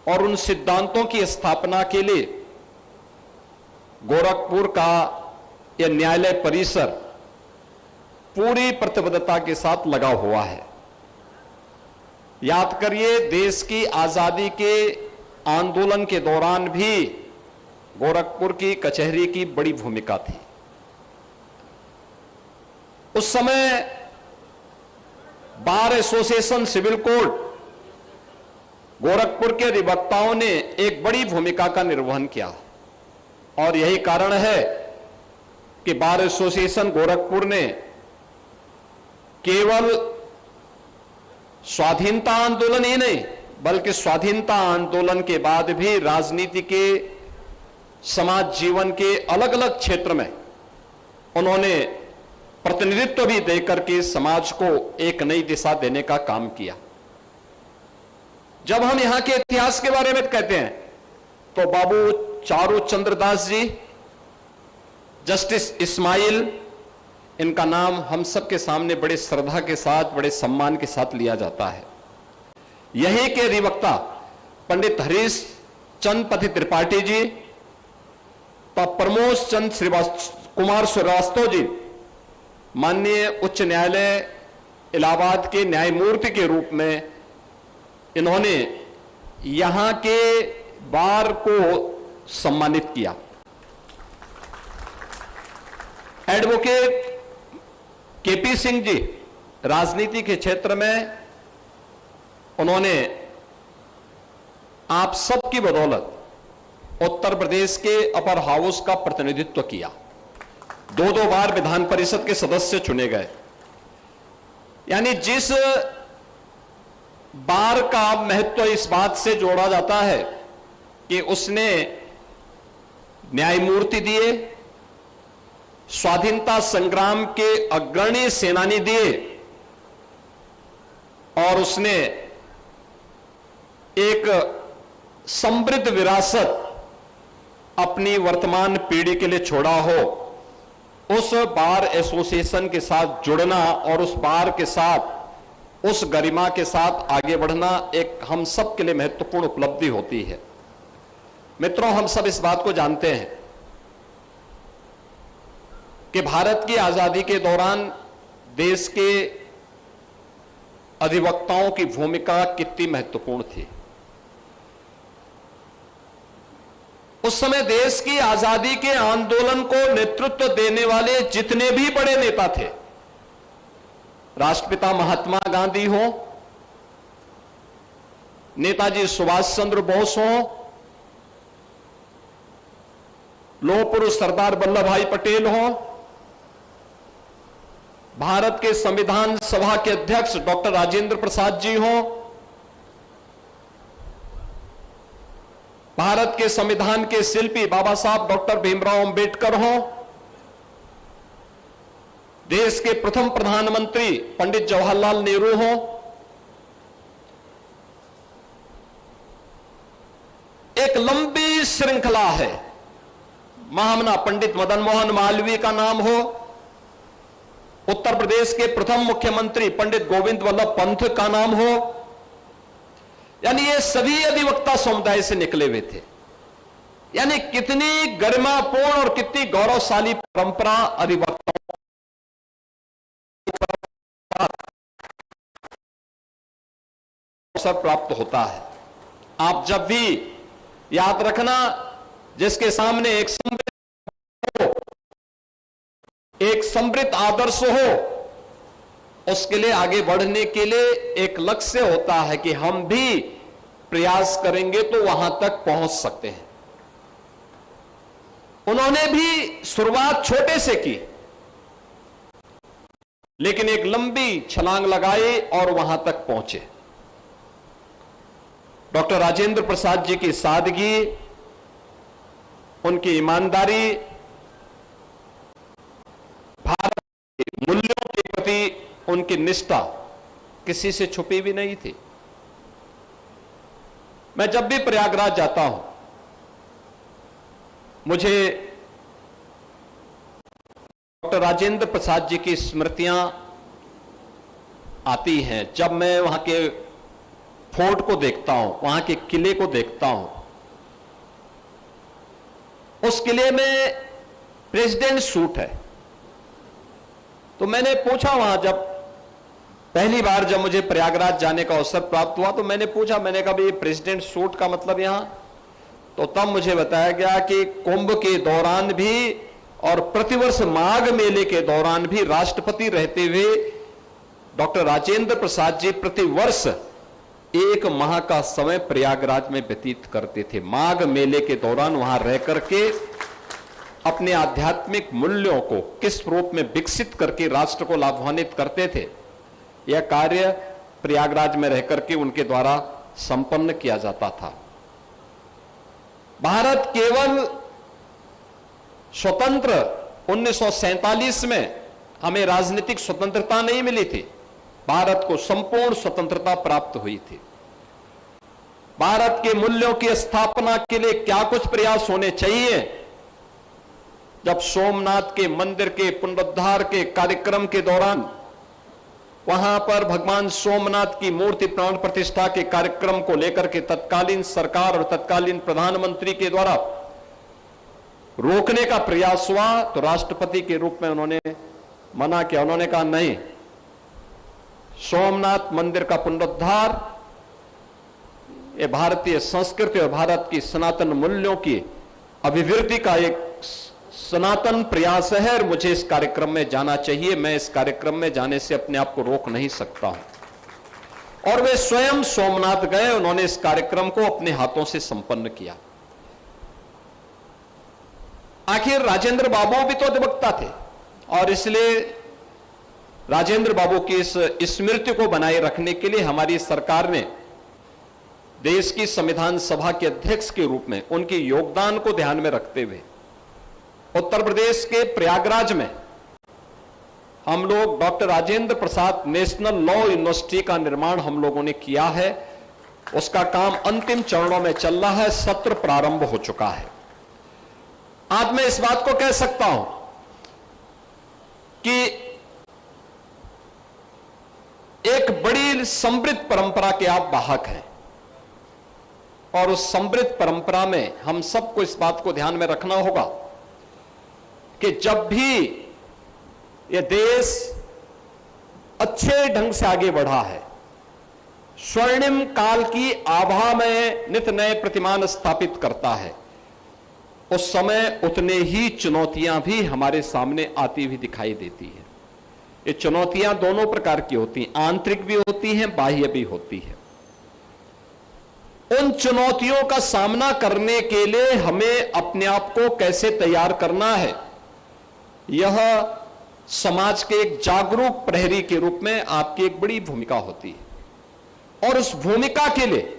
और उन सिद्धांतों की स्थापना के लिए गोरखपुर का यह न्यायालय परिसर पूरी प्रतिबद्धता के साथ लगा हुआ है। याद करिए, देश की आजादी के आंदोलन के दौरान भी गोरखपुर की कचहरी की बड़ी भूमिका थी। उस समय bar association civil court Gorakhpur के अधिवक्ताओं ने एक बड़ी भूमिका का निर्वहन किया और यही कारण है कि बार एसोसिएशन गोरखपुर ने केवल स्वाधीनता आंदोलन ही नहीं, बल्कि स्वाधीनता आंदोलन के बाद भी राजनीति के, समाज जीवन के अलग अलग क्षेत्र में उन्होंने प्रतिनिधित्व भी देकर के समाज को एक नई दिशा देने का काम किया। जब हम यहां के इतिहास के बारे में कहते हैं तो बाबू चारू चंद्र दास जी, जस्टिस इस्माइल, इनका नाम हम सबके सामने बड़े श्रद्धा के साथ, बड़े सम्मान के साथ लिया जाता है। यही के अधिवक्ता पंडित हरीश चंद पति त्रिपाठी जी, प्रमोद चंद कुमार श्रीवास्तव जी, माननीय उच्च न्यायालय इलाहाबाद के न्यायमूर्ति के रूप में इन्होंने यहां के बार को सम्मानित किया। एडवोकेट केपी सिंह जी राजनीति के क्षेत्र में उन्होंने आप सबकी बदौलत उत्तर प्रदेश के अपर हाउस का प्रतिनिधित्व किया। 2-2 बार विधान परिषद के सदस्य चुने गए। यानी जिस बार का महत्व इस बात से जोड़ा जाता है कि उसने न्यायमूर्ति दिए, स्वाधीनता संग्राम के अग्रणी सेनानी दिए और उसने एक समृद्ध विरासत अपनी वर्तमान पीढ़ी के लिए छोड़ा हो, उस बार एसोसिएशन के साथ जुड़ना और उस बार के साथ, उस गरिमा के साथ आगे बढ़ना एक हम सब के लिए महत्वपूर्ण उपलब्धि होती है। मित्रों, हम सब इस बात को जानते हैं कि भारत की आजादी के दौरान देश के अधिवक्ताओं की भूमिका कितनी महत्वपूर्ण थी। उस समय देश की आजादी के आंदोलन को नेतृत्व देने वाले जितने भी बड़े नेता थे, राष्ट्रपिता महात्मा गांधी हो, नेताजी सुभाष चंद्र बोस हो, लौह पुरुष सरदार वल्लभ भाई पटेल हो, भारत के संविधान सभा के अध्यक्ष डॉक्टर राजेंद्र प्रसाद जी हो, भारत के संविधान के शिल्पी बाबा साहब डॉक्टर भीमराव अंबेडकर हो, देश के प्रथम प्रधानमंत्री पंडित जवाहरलाल नेहरू हो, एक लंबी श्रृंखला है। महामना पंडित मदन मोहन मालवीय का नाम हो, उत्तर प्रदेश के प्रथम मुख्यमंत्री पंडित गोविंद वल्लभ पंत का नाम हो, यानी ये सभी अधिवक्ता समुदाय से निकले हुए थे। यानी कितनी गरिमापूर्ण और कितनी गौरवशाली परंपरा अधिवक्ताओं अवसर प्राप्त होता है। आप जब भी याद रखना, जिसके सामने एक समृद्ध आदर्श हो, उसके लिए आगे बढ़ने के लिए एक लक्ष्य होता है कि हम भी प्रयास करेंगे तो वहां तक पहुंच सकते हैं। उन्होंने भी शुरुआत छोटे से की, लेकिन एक लंबी छलांग लगाई और वहां तक पहुंचे। डॉक्टर राजेंद्र प्रसाद जी की सादगी, उनकी ईमानदारी, भारत के मूल्यों के प्रति उनकी निष्ठा किसी से छुपी भी नहीं थी। मैं जब भी प्रयागराज जाता हूं, मुझे डॉक्टर राजेंद्र प्रसाद जी की स्मृतियां आती हैं। जब मैं वहां के फोर्ट को देखता हूं, वहां के किले को देखता हूं, उस किले में प्रेसिडेंट सूट है। तो मैंने पूछा वहां, जब पहली बार जब मुझे प्रयागराज जाने का अवसर प्राप्त हुआ तो मैंने पूछा, मैंने कहा ये प्रेसिडेंट सूट का मतलब यहां? तो तब मुझे बताया गया कि कुंभ के दौरान भी और प्रतिवर्ष माघ मेले के दौरान भी राष्ट्रपति रहते हुए डॉक्टर राजेंद्र प्रसाद जी प्रतिवर्ष 1 माह का समय प्रयागराज में व्यतीत करते थे। माघ मेले के दौरान वहां रह करके अपने आध्यात्मिक मूल्यों को किस रूप में विकसित करके राष्ट्र को लाभान्वित करते थे, यह कार्य प्रयागराज में रहकर के उनके द्वारा संपन्न किया जाता था। भारत केवल स्वतंत्र 1947 में हमें राजनीतिक स्वतंत्रता नहीं मिली थी, भारत को संपूर्ण स्वतंत्रता प्राप्त हुई थी। भारत के मूल्यों की स्थापना के लिए क्या कुछ प्रयास होने चाहिए। जब सोमनाथ के मंदिर के पुनरुद्धार के कार्यक्रम के दौरान वहां पर भगवान सोमनाथ की मूर्ति प्राण प्रतिष्ठा के कार्यक्रम को लेकर के तत्कालीन सरकार और तत्कालीन प्रधानमंत्री के द्वारा रोकने का प्रयास हुआ, तो राष्ट्रपति के रूप में उन्होंने मना किया। उन्होंने कहा नहीं, सोमनाथ मंदिर का पुनरुद्धार ये भारतीय संस्कृति और भारत की सनातन मूल्यों की अभिवृद्धि का एक सनातन प्रयास है और मुझे इस कार्यक्रम में जाना चाहिए। मैं इस कार्यक्रम में जाने से अपने आप को रोक नहीं सकता हूं। और वे स्वयं सोमनाथ गए, उन्होंने इस कार्यक्रम को अपने हाथों से संपन्न किया। आखिर राजेंद्र बाबू भी तो अधिवक्ता थे और इसलिए राजेंद्र बाबू की इस स्मृति को बनाए रखने के लिए हमारी सरकार ने देश की संविधान सभा के अध्यक्ष के रूप में उनके योगदान को ध्यान में रखते हुए उत्तर प्रदेश के प्रयागराज में हम लोग doctor Rajendra Prasad national law university का निर्माण हम लोगों ने किया है। उसका काम अंतिम चरणों में चल रहा है, सत्र प्रारंभ हो चुका है। आज मैं इस बात को कह सकता हूं कि एक बड़ी समृद्ध परंपरा के आप वाहक हैं और उस समृद्ध परंपरा में हम सबको इस बात को ध्यान में रखना होगा कि जब भी यह देश अच्छे ढंग से आगे बढ़ा है, स्वर्णिम काल की आभा में नित नए प्रतिमान स्थापित करता है, उस समय उतने ही चुनौतियां भी हमारे सामने आती हुई दिखाई देती है। ये चुनौतियां दोनों प्रकार की होती हैं, आंतरिक भी होती हैं, बाह्य भी होती है। उन चुनौतियों का सामना करने के लिए हमें अपने आप को कैसे तैयार करना है, यह समाज के एक जागरूक प्रहरी के रूप में आपकी एक बड़ी भूमिका होती है। और उस भूमिका के लिए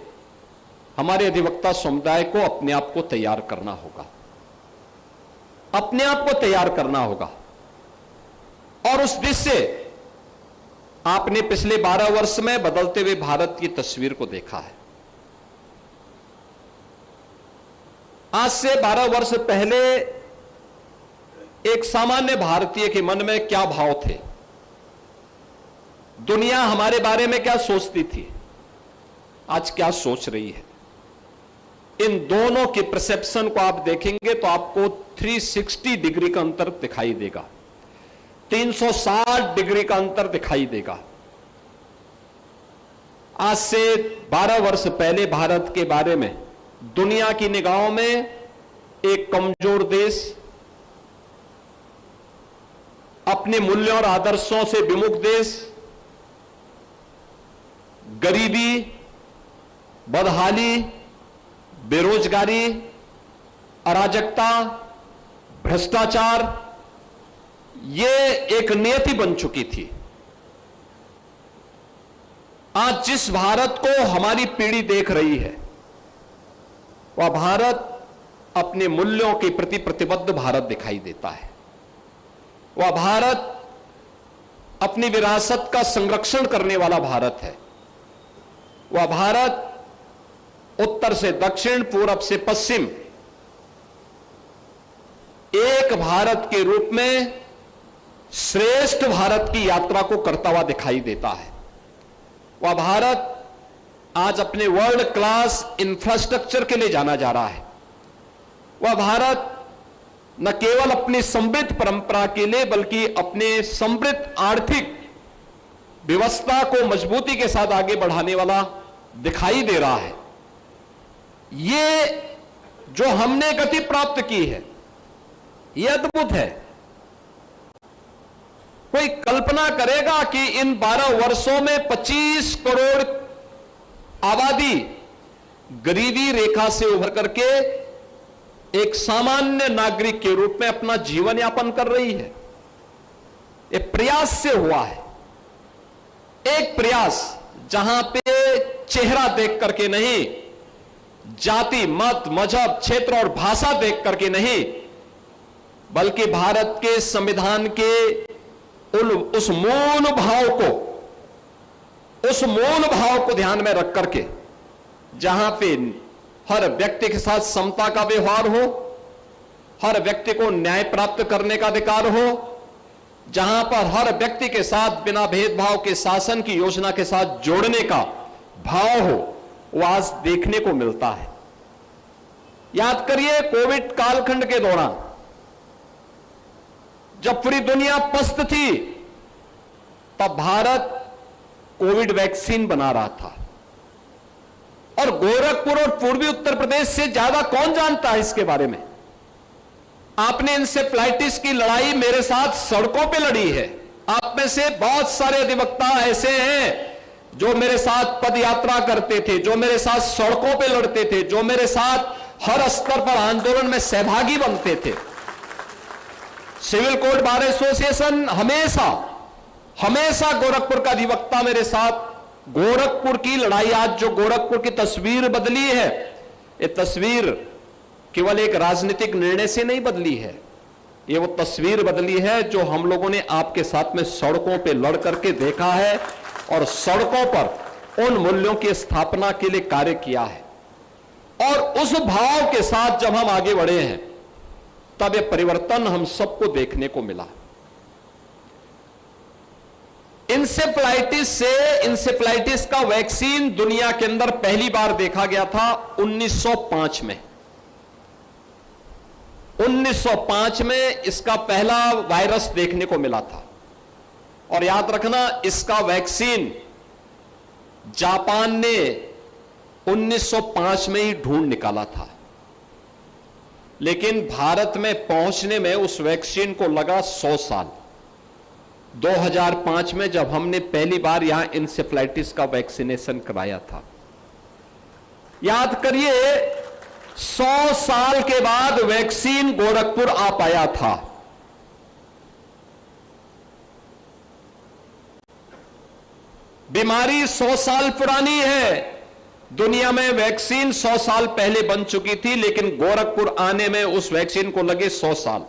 हमारे अधिवक्ता समुदाय को अपने आप को तैयार करना होगा, अपने आप को तैयार करना होगा। और उस दृष्टि से आपने पिछले 12 वर्ष में बदलते हुए भारत की तस्वीर को देखा है। आज से 12 वर्ष पहले एक सामान्य भारतीय के मन में क्या भाव थे, दुनिया हमारे बारे में क्या सोचती थी, आज क्या सोच रही है, इन दोनों के परसेप्शन को आप देखेंगे तो आपको 360 डिग्री का अंतर दिखाई देगा, 360 डिग्री का अंतर दिखाई देगा। आज से 12 वर्ष पहले भारत के बारे में दुनिया की निगाहों में एक कमजोर देश, अपने मूल्यों और आदर्शों से विमुख देश, गरीबी, बदहाली, बेरोजगारी, अराजकता, भ्रष्टाचार, ये एक नियति बन चुकी थी। आज जिस भारत को हमारी पीढ़ी देख रही है, वह भारत अपने मूल्यों के प्रति प्रतिबद्ध भारत दिखाई देता है। वह भारत अपनी विरासत का संरक्षण करने वाला भारत है। वह भारत उत्तर से दक्षिण, पूरब से पश्चिम एक भारत के रूप में श्रेष्ठ भारत की यात्रा को करता हुआ दिखाई देता है। वह भारत आज अपने वर्ल्ड क्लास इंफ्रास्ट्रक्चर के लिए जाना जा रहा है। वह भारत न केवल अपनी समृद्ध परंपरा के लिए बल्कि अपने समृद्ध आर्थिक व्यवस्था को मजबूती के साथ आगे बढ़ाने वाला दिखाई दे रहा है। ये जो हमने गति प्राप्त की है, यह अद्भुत है। कोई कल्पना करेगा कि इन 12 वर्षों में 25 करोड़ आबादी गरीबी रेखा से उभर करके एक सामान्य नागरिक के रूप में अपना जीवन यापन कर रही है। यह प्रयास से हुआ है, एक प्रयास जहां पे चेहरा देख करके नहीं, जाति, मत, मजहब, क्षेत्र और भाषा देख करके नहीं, बल्कि भारत के संविधान के उस मूल भाव को ध्यान में रख करके, जहां पे हर व्यक्ति के साथ समता का व्यवहार हो, हर व्यक्ति को न्याय प्राप्त करने का अधिकार हो, जहां पर हर व्यक्ति के साथ बिना भेदभाव के शासन की योजना के साथ जोड़ने का भाव हो, वो आज देखने को मिलता है। याद करिए, कोविड कालखंड के दौरान जब पूरी दुनिया पस्त थी, तब भारत कोविड वैक्सीन बना रहा था और गोरखपुर और पूर्वी उत्तर प्रदेश से ज्यादा कौन जानता है इसके बारे में। आपने इंसेफ्लाइटिस की लड़ाई मेरे साथ सड़कों पे लड़ी है। आप में से बहुत सारे अधिवक्ता ऐसे हैं जो मेरे साथ पद यात्रा करते थे, जो मेरे साथ सड़कों पे लड़ते थे, जो मेरे साथ हर स्तर पर आंदोलन में सहभागी बनते थे। सिविल कोड बार एसोसिएशन हमेशा गोरखपुर का अधिवक्ता मेरे साथ। गोरखपुर की लड़ाई, आज जो गोरखपुर की तस्वीर बदली है, ये तस्वीर केवल एक राजनीतिक निर्णय से नहीं बदली है, ये वो तस्वीर बदली है जो हम लोगों ने आपके साथ में सड़कों पे लड़ करके देखा है और सड़कों पर उन मूल्यों की स्थापना के लिए कार्य किया है। और उस भाव के साथ जब हम आगे बढ़े हैं तब ये परिवर्तन हम सबको देखने को मिला। इंसेफ्लाइटिस का वैक्सीन दुनिया के अंदर पहली बार देखा गया था 1905 में। 1905 में इसका पहला वायरस देखने को मिला था। और याद रखना, इसका वैक्सीन जापान ने 1905 में ही ढूंढ निकाला था, लेकिन भारत में पहुंचने में उस वैक्सीन को लगा 100 साल। 2005 में जब हमने पहली बार यहां इंसेफ्लाइटिस का वैक्सीनेशन कराया था, याद करिए 100 साल के बाद वैक्सीन गोरखपुर आ पाया था। बीमारी 100 साल पुरानी है। दुनिया में वैक्सीन 100 साल पहले बन चुकी थी, लेकिन गोरखपुर आने में उस वैक्सीन को लगे 100 साल।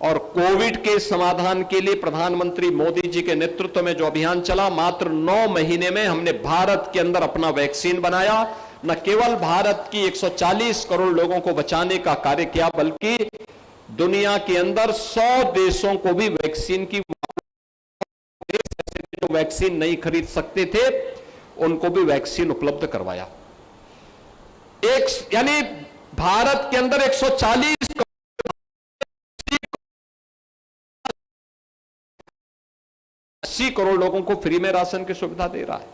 और कोविड के समाधान के लिए प्रधानमंत्री मोदी जी के नेतृत्व में जो अभियान चला, मात्र 9 महीने में हमने भारत के अंदर अपना वैक्सीन बनाया। न केवल भारत की 140 करोड़ लोगों को बचाने का कार्य किया, बल्कि दुनिया के अंदर 100 देशों को भी वैक्सीन की, जो वैक्सीन नहीं खरीद सकते थे उनको भी वैक्सीन उपलब्ध करवाया। यानी भारत के अंदर 180 करोड़ लोगों को फ्री में राशन की सुविधा दे रहा है।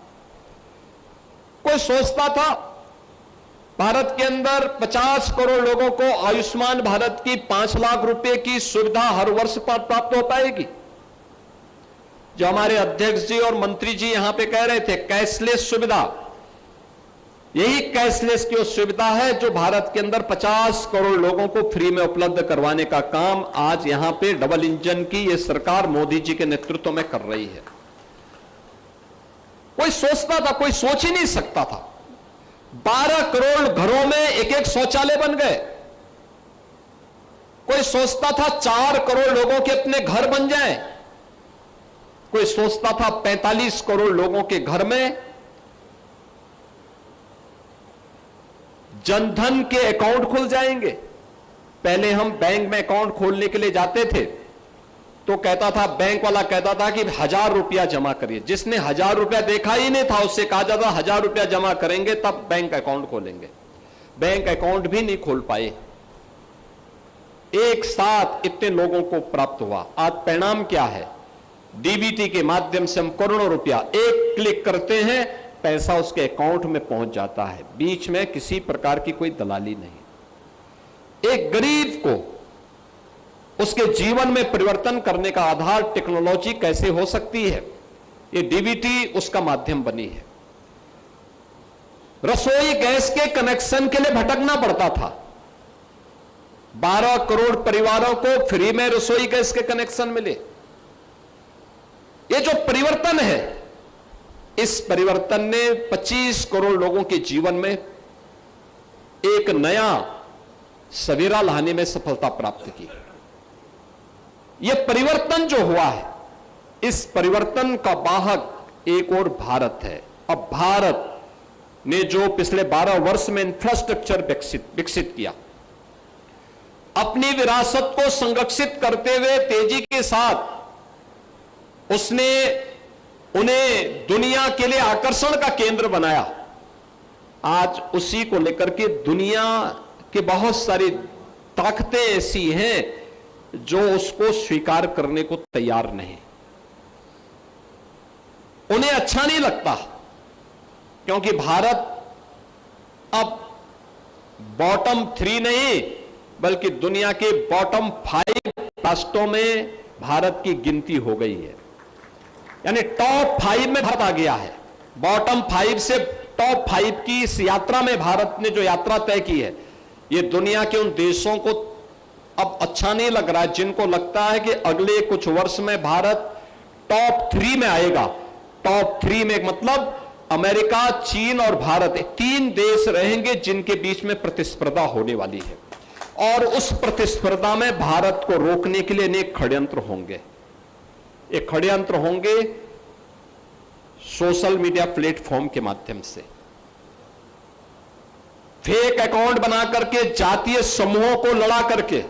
कोई सोचता था भारत के अंदर 50 करोड़ लोगों को आयुष्मान भारत की 5 लाख रुपए की सुविधा हर वर्ष प्राप्त हो पाएगी? जो हमारे अध्यक्ष जी और मंत्री जी यहां पे कह रहे थे कैशलेस सुविधा, यही कैशलेस की सुविधा है जो भारत के अंदर 50 करोड़ लोगों को फ्री में उपलब्ध करवाने का काम आज यहां पे डबल इंजन की ये सरकार मोदी जी के नेतृत्व में कर रही है। कोई सोचता था, कोई सोच ही नहीं सकता था। 12 करोड़ घरों में एक शौचालय बन गए। कोई सोचता था 4 करोड़ लोगों के अपने घर बन जाएं। कोई सोचता था 45 करोड़ लोगों के घर में जनधन के अकाउंट खुल जाएंगे। पहले हम बैंक में अकाउंट खोलने के लिए जाते थे तो कहता था, बैंक वाला कहता था कि 1000 रुपया जमा करिए। जिसने 1000 रुपया देखा ही नहीं था उससे कहा जाता 1000 रुपया जमा करेंगे तब बैंक अकाउंट खोलेंगे। बैंक अकाउंट भी नहीं खोल पाए। एक साथ इतने लोगों को प्राप्त हुआ। आज परिणाम क्या है? डीबीटी के माध्यम से हम करोड़ों रुपया एक क्लिक करते हैं, पैसा उसके अकाउंट में पहुंच जाता है। बीच में किसी प्रकार की कोई दलाली नहीं। एक गरीब को उसके जीवन में परिवर्तन करने का आधार टेक्नोलॉजी कैसे हो सकती है, ये डीबीटी उसका माध्यम बनी है। रसोई गैस के कनेक्शन के लिए भटकना पड़ता था। 12 करोड़ परिवारों को फ्री में रसोई गैस के कनेक्शन मिले। ये जो परिवर्तन है, इस परिवर्तन ने 25 करोड़ लोगों के जीवन में एक नया सवेरा लाने में सफलता प्राप्त की। यह परिवर्तन जो हुआ है, इस परिवर्तन का वाहक एक और भारत है। अब भारत ने जो पिछले 12 वर्ष में इंफ्रास्ट्रक्चर विकसित किया, अपनी विरासत को संरक्षित करते हुए तेजी के साथ उसने उन्हें दुनिया के लिए आकर्षण का केंद्र बनाया। आज उसी को लेकर के दुनिया के बहुत सारी ताकतें ऐसी हैं जो उसको स्वीकार करने को तैयार नहीं। उन्हें अच्छा नहीं लगता, क्योंकि भारत अब बॉटम 3 नहीं बल्कि दुनिया के बॉटम 5 राष्ट्रों में भारत की गिनती हो गई है। यानी टॉप 5 में भारत आ गया है। बॉटम 5 से टॉप 5 की इस यात्रा में भारत ने जो यात्रा तय की है, ये दुनिया के उन देशों को अब अच्छा नहीं लग रहा है जिनको लगता है कि अगले कुछ वर्ष में भारत टॉप 3 में आएगा। टॉप 3 में मतलब अमेरिका, चीन और भारत, 3 देश रहेंगे जिनके बीच में प्रतिस्पर्धा होने वाली है। और उस प्रतिस्पर्धा में भारत को रोकने के लिए अनेक षड्यंत्र होंगे। ये षड्यंत्र होंगे सोशल मीडिया प्लेटफॉर्म के माध्यम से, फेक अकाउंट बना करके, जातीय समूहों को लड़ा करके,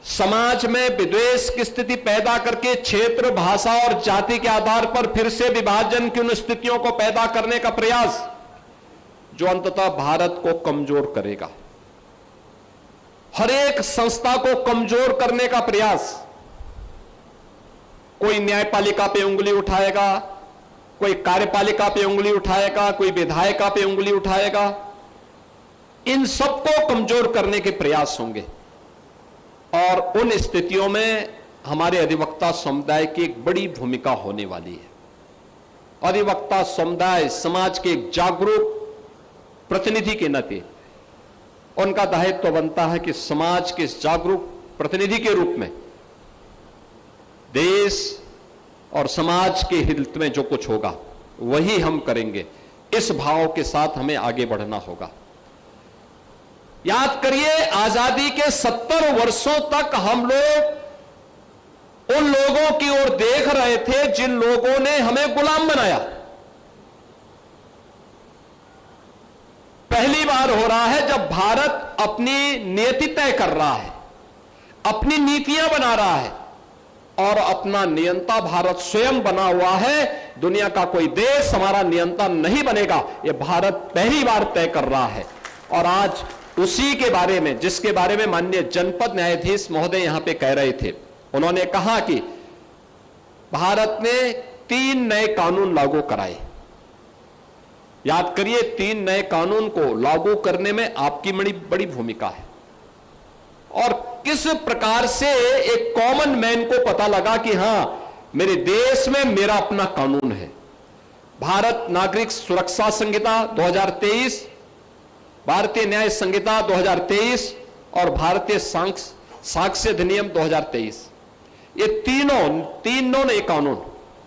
समाज में विद्वेष की स्थिति पैदा करके, क्षेत्र, भाषा और जाति के आधार पर फिर से विभाजन की उन स्थितियों को पैदा करने का प्रयास जो अंततः भारत को कमजोर करेगा। हर एक संस्था को कमजोर करने का प्रयास। कोई न्यायपालिका पे उंगली उठाएगा, कोई कार्यपालिका पे उंगली उठाएगा, कोई विधायिका पे उंगली उठाएगा। इन सबको कमजोर करने के प्रयास होंगे। और उन स्थितियों में हमारे अधिवक्ता समुदाय की एक बड़ी भूमिका होने वाली है। अधिवक्ता समुदाय समाज के एक जागरूक प्रतिनिधि के नाते उनका दायित्व बनता है कि समाज के जागरूक प्रतिनिधि के रूप में देश और समाज के हित में जो कुछ होगा वही हम करेंगे। इस भाव के साथ हमें आगे बढ़ना होगा। याद करिए, आजादी के 70 वर्षों तक हम लोग उन लोगों की ओर देख रहे थे जिन लोगों ने हमें गुलाम बनाया। पहली बार हो रहा है जब भारत अपनी नीति तय कर रहा है, अपनी नीतियां बना रहा है और अपना नियंता भारत स्वयं बना हुआ है। दुनिया का कोई देश हमारा नियंता नहीं बनेगा, यह भारत पहली बार तय कर रहा है। और आज उसी के बारे में, जिसके बारे में माननीय जनपद न्यायाधीश महोदय यहां पे कह रहे थे, उन्होंने कहा कि भारत ने 3 नए कानून लागू कराए। याद करिए, 3 नए कानून को लागू करने में आपकी बड़ी भूमिका है। और किस प्रकार से एक कॉमन मैन को पता लगा कि हां, मेरे देश में मेरा अपना कानून है। भारत नागरिक सुरक्षा संहिता 2023, भारतीय न्याय संहिता 2023 और भारतीय साक्ष्य अधिनियम 2023, ये तीनों नए कानून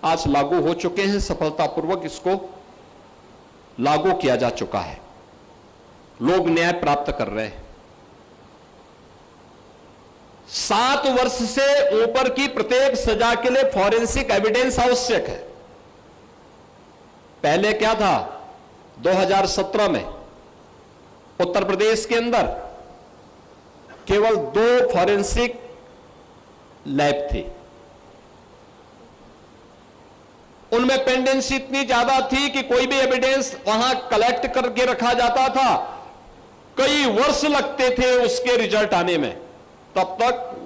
आज लागू हो चुके हैं। सफलतापूर्वक इसको लागू किया जा चुका है। लोग न्याय प्राप्त कर रहे हैं। 7 वर्ष से ऊपर की प्रत्येक सजा के लिए फॉरेंसिक एविडेंस आवश्यक है। पहले क्या था? 2017 में उत्तर प्रदेश के अंदर केवल 2 फॉरेंसिक लैब थी। उनमें पेंडेंसी इतनी ज्यादा थी कि कोई भी एविडेंस वहां कलेक्ट करके रखा जाता था, कई वर्ष लगते थे उसके रिजल्ट आने में। तब तक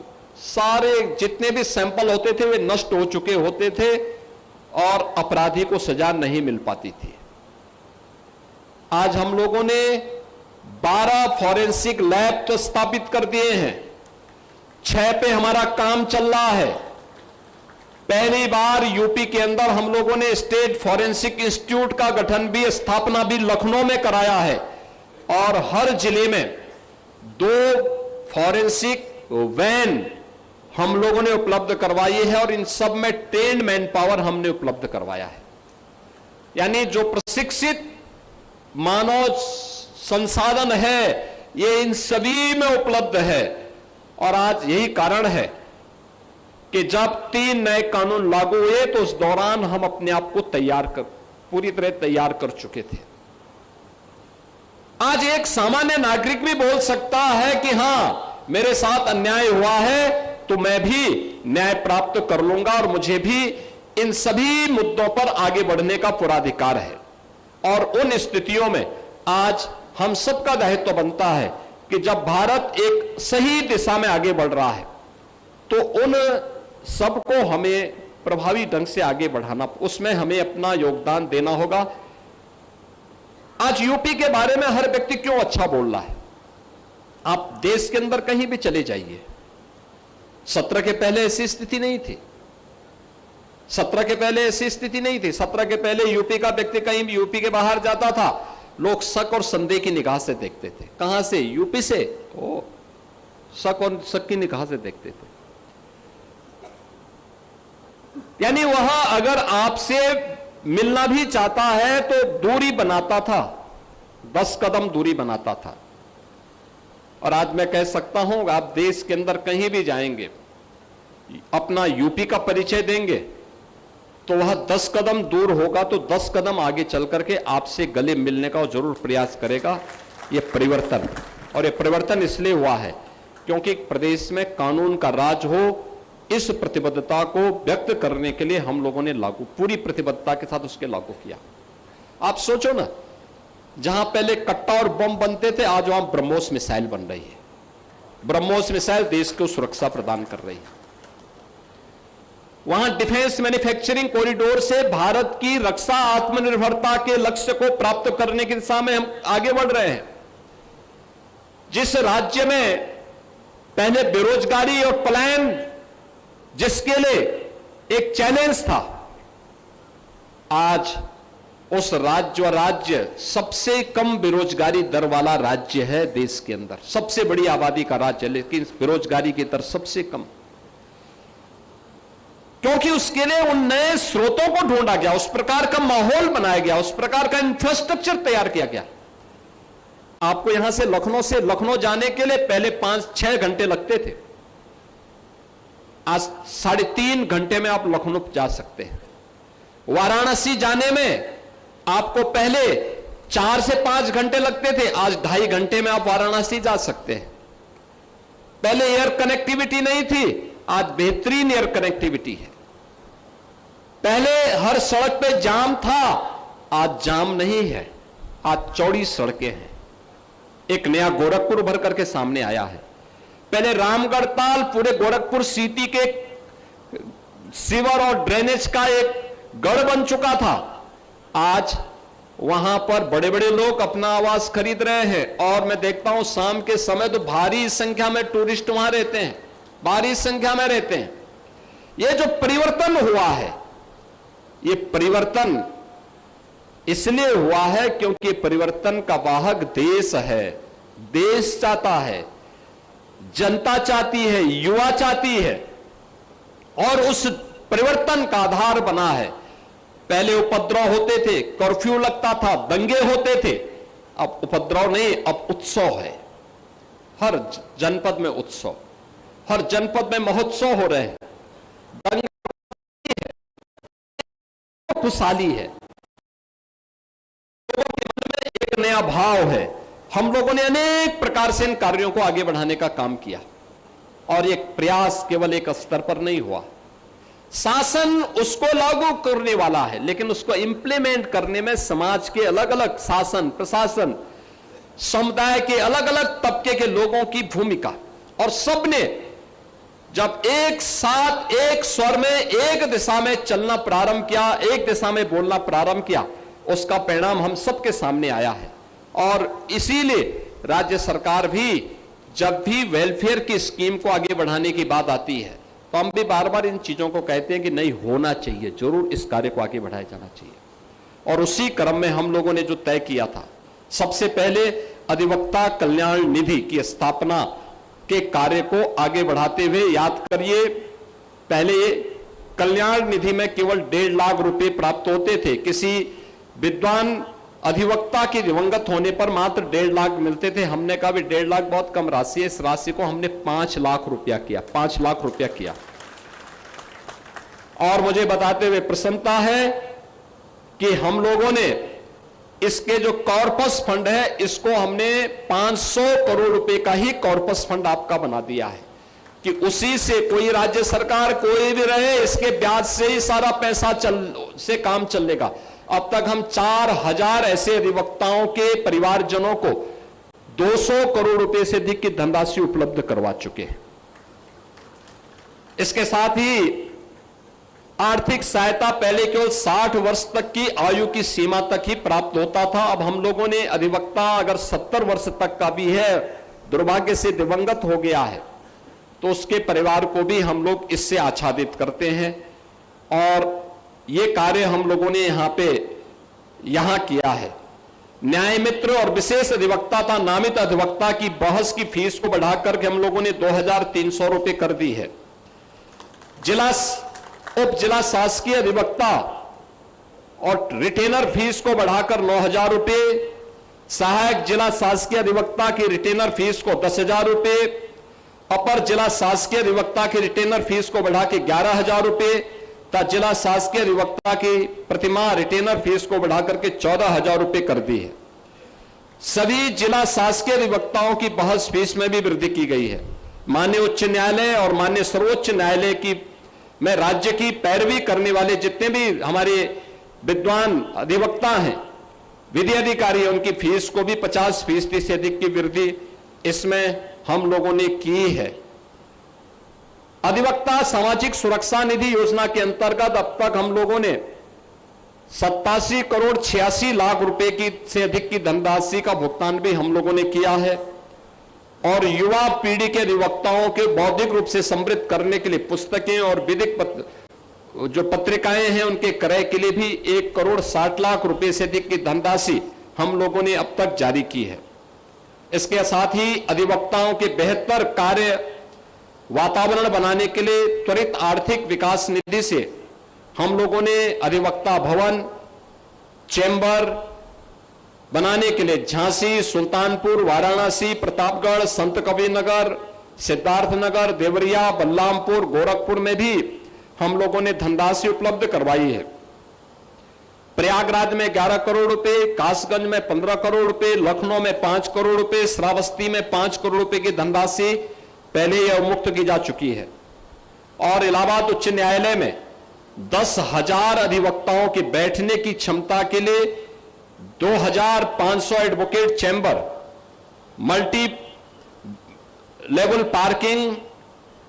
सारे जितने भी सैंपल होते थे वे नष्ट हो चुके होते थे और अपराधी को सजा नहीं मिल पाती थी। आज हम लोगों ने 12 फॉरेंसिक लैब तो स्थापित कर दिए हैं। 6 पे हमारा काम चल रहा है। पहली बार यूपी के अंदर हम लोगों ने स्टेट फॉरेंसिक इंस्टीट्यूट का गठन भी, स्थापना भी लखनऊ में कराया है। और हर जिले में 2 फॉरेंसिक वैन हम लोगों ने उपलब्ध करवाई है और इन सब में ट्रेन्ड मैन पावर हमने उपलब्ध करवाया है। यानी जो प्रशिक्षित मानव संसाधन है ये इन सभी में उपलब्ध है। और आज यही कारण है कि जब 3 नए कानून लागू हुए तो उस दौरान हम अपने आप को पूरी तरह तैयार कर चुके थे। आज एक सामान्य नागरिक भी बोल सकता है कि हां, मेरे साथ अन्याय हुआ है तो मैं भी न्याय प्राप्त कर लूंगा और मुझे भी इन सभी मुद्दों पर आगे बढ़ने का पूरा अधिकार है। और उन स्थितियों में आज हम सबका दायित्व बनता है कि जब भारत एक सही दिशा में आगे बढ़ रहा है तो उन सबको हमें प्रभावी ढंग से आगे बढ़ाना, उसमें हमें अपना योगदान देना होगा। आज यूपी के बारे में हर व्यक्ति क्यों अच्छा बोल रहा है? आप देश के अंदर कहीं भी चले जाइए, 17 के पहले ऐसी स्थिति नहीं थी। 17 के पहले ऐसी स्थिति नहीं थी। 17 के पहले यूपी का व्यक्ति कहीं भी यूपी के बाहर जाता था, लोग शक और संदेह की निगाह से देखते थे। कहां से? यूपी से। ओ, शक और शक की निगाह से देखते थे। यानी वहां अगर आपसे मिलना भी चाहता है तो दूरी बनाता था, 10 कदम दूरी बनाता था। और आज मैं कह सकता हूं, आप देश के अंदर कहीं भी जाएंगे, अपना यूपी का परिचय देंगे तो वह 10 कदम दूर होगा तो 10 कदम आगे चल करके आपसे गले मिलने का जरूर प्रयास करेगा। यह परिवर्तन, और यह परिवर्तन इसलिए हुआ है क्योंकि प्रदेश में कानून का राज हो, इस प्रतिबद्धता को व्यक्त करने के लिए हम लोगों ने पूरी प्रतिबद्धता के साथ उसके लागू किया। आप सोचो ना, जहां पहले कट्टा और बम बनते थे, आज वहां ब्रह्मोस मिसाइल बन रही है। ब्रह्मोस मिसाइल देश को सुरक्षा प्रदान कर रही है। वहां डिफेंस मैन्युफैक्चरिंग कॉरिडोर से भारत की रक्षा आत्मनिर्भरता के लक्ष्य को प्राप्त करने की दिशा में हम आगे बढ़ रहे हैं। जिस राज्य में पहले बेरोजगारी और पलायन जिसके लिए एक चैलेंज था, आज उस राज्य सबसे कम बेरोजगारी दर वाला राज्य है देश के अंदर। सबसे बड़ी आबादी का राज्य, लेकिन बेरोजगारी की दर सबसे कम, क्योंकि उसके लिए उन नए स्रोतों को ढूंढा गया, उस प्रकार का माहौल बनाया गया, उस प्रकार का इंफ्रास्ट्रक्चर तैयार किया गया। आपको यहां से लखनऊ जाने के लिए पहले 5-6 घंटे लगते थे, आज 3.5 घंटे में आप लखनऊ जा सकते हैं। वाराणसी जाने में आपको पहले 4 से 5 घंटे लगते थे, आज 2.5 घंटे में आप वाराणसी जा सकते हैं। पहले एयर कनेक्टिविटी नहीं थी, आज बेहतरीन एयर कनेक्टिविटी है। पहले हर सड़क पे जाम था, आज जाम नहीं है, आज चौड़ी सड़कें हैं। एक नया गोरखपुर भर करके सामने आया है। पहले रामगढ़ ताल पूरे गोरखपुर सिटी के सीवर और ड्रेनेज का एक गढ़ बन चुका था, आज वहां पर बड़े बड़े लोग अपना आवास खरीद रहे हैं। और मैं देखता हूं शाम के समय तो भारी संख्या में टूरिस्ट वहां रहते हैं, भारी संख्या में रहते हैं। यह जो परिवर्तन हुआ है, यह परिवर्तन इसलिए हुआ है क्योंकि परिवर्तन का वाहक देश है। देश चाहता है, जनता चाहती है, युवा चाहती है, और उस परिवर्तन का आधार बना है। पहले उपद्रव होते थे, कर्फ्यू लगता था, दंगे होते थे, अब उपद्रव नहीं, अब उत्सव है। हर जनपद में उत्सव, हर जनपद में महोत्सव हो रहे हैं, दंगे है, खुशहाली है, लोगों के मन में एक नया भाव है। हम लोगों ने अनेक प्रकार से इन कार्यों को आगे बढ़ाने का काम किया, और एक प्रयास केवल एक स्तर पर नहीं हुआ। शासन उसको लागू करने वाला है, लेकिन उसको इंप्लीमेंट करने में समाज के अलग अलग शासन प्रशासन, समुदाय के अलग अलग तबके के लोगों की भूमिका, और सबने जब एक साथ एक स्वर में एक दिशा में चलना प्रारंभ किया, एक दिशा में बोलना प्रारंभ किया, उसका परिणाम हम सबके सामने आया है। और इसीलिए राज्य सरकार भी जब भी वेलफेयर की स्कीम को आगे बढ़ाने की बात आती है, तो हम भी बार बार इन चीजों को कहते हैं कि नहीं, होना चाहिए, जरूर इस कार्य को आगे बढ़ाया जाना चाहिए। और उसी क्रम में हम लोगों ने जो तय किया था, सबसे पहले अधिवक्ता कल्याण निधि की स्थापना के कार्य को आगे बढ़ाते हुए, याद करिए, पहले कल्याण निधि में केवल 1.5 लाख रुपए प्राप्त होते थे। किसी विद्वान अधिवक्ता की दिवंगत होने पर मात्र 1.5 लाख मिलते थे। हमने कहा भी 1.5 लाख बहुत कम राशि है, इस राशि को हमने 5 लाख रुपया किया, 5 लाख रुपया किया। और मुझे बताते हुए प्रसन्नता है कि हम लोगों ने इसके जो कॉर्पस फंड है, इसको हमने 500 करोड़ रुपए का ही कॉर्पस फंड आपका बना दिया है, कि उसी से कोई राज्य सरकार कोई भी रहे, इसके ब्याज से ही सारा पैसा से काम चलेगा। अब तक हम 4000 ऐसे अधिवक्ताओं के परिवारजनों को 200 करोड़ रुपए से अधिक की धनराशि उपलब्ध करवा चुके हैं। इसके साथ ही आर्थिक सहायता पहले केवल 60 वर्ष तक की आयु की सीमा तक ही प्राप्त होता था। अब हम लोगों ने अधिवक्ता अगर 70 वर्ष तक का भी है, दुर्भाग्य से दिवंगत हो गया है, तो उसके परिवार को भी हम लोग इससे आच्छादित करते हैं। और ये कार्य हम लोगों ने यहां किया है। न्याय मित्र और विशेष अधिवक्ता तथा नामित अधिवक्ता की बहस की फीस को बढ़ाकर के हम लोगों ने 2300 रुपये कर दी है। उप जिला शासकीय अधिवक्ता और रिटेनर फीस को बढ़ाकर 9000 रुपये, सहायक जिला शासकीय अधिवक्ता की रिटेनर फीस को 10,000 रुपये, अपर जिला शासकीय अधिवक्ता की रिटेनर फीस को बढ़ा के 11,000 रुपये तथा जिला शासकीय अधिवक्ता की प्रतिमाह रिटेनर फीस को बढ़ाकर के 14,000 रुपये कर दी है। सभी जिला शासकीय अधिवक्ताओं की बहस फीस में भी वृद्धि की गई है। माननीय उच्च न्यायालय और माननीय सर्वोच्च न्यायालय की में राज्य की पैरवी करने वाले जितने भी हमारे विद्वान अधिवक्ता हैं, विधि अधिकारी, उनकी फीस को भी 50% से अधिक की वृद्धि इसमें हम लोगों ने की है। अधिवक्ता सामाजिक सुरक्षा निधि योजना के अंतर्गत अब तक हम लोगों ने 87 करोड़ 86 लाख रुपए की से अधिक की धनराशि का भुगतान भी हम लोगों ने किया है। और युवा पीढ़ी के अधिवक्ताओं के बौद्धिक रूप से समृद्ध करने के लिए पुस्तकें और विधिक जो पत्रिकाएं हैं उनके क्रय के लिए भी 1 करोड़ 60 लाख रुपए से अधिक की धनराशि हम लोगों ने अब तक जारी की है। इसके साथ ही अधिवक्ताओं के बेहतर कार्य वातावरण बनाने के लिए त्वरित आर्थिक विकास निधि से हम लोगों ने अधिवक्ता भवन, चैम्बर बनाने के लिए झांसी, सुल्तानपुर, वाराणसी, प्रतापगढ़, संत कबीरनगर, सिद्धार्थनगर, देवरिया, बलरामपुर, गोरखपुर में भी हम लोगों ने धनराशि उपलब्ध करवाई है। प्रयागराज में 11 करोड़ रुपए, कासगंज में 15 करोड़ रुपए, लखनऊ में 5 करोड़ रुपए, श्रावस्ती में 5 करोड़ रुपए की धनराशि पहले ही अवमुक्त की जा चुकी है। और इलाहाबाद उच्च न्यायालय में 10,000 अधिवक्ताओं की बैठने की क्षमता के लिए 2,500 advocate chamber, multi level parking,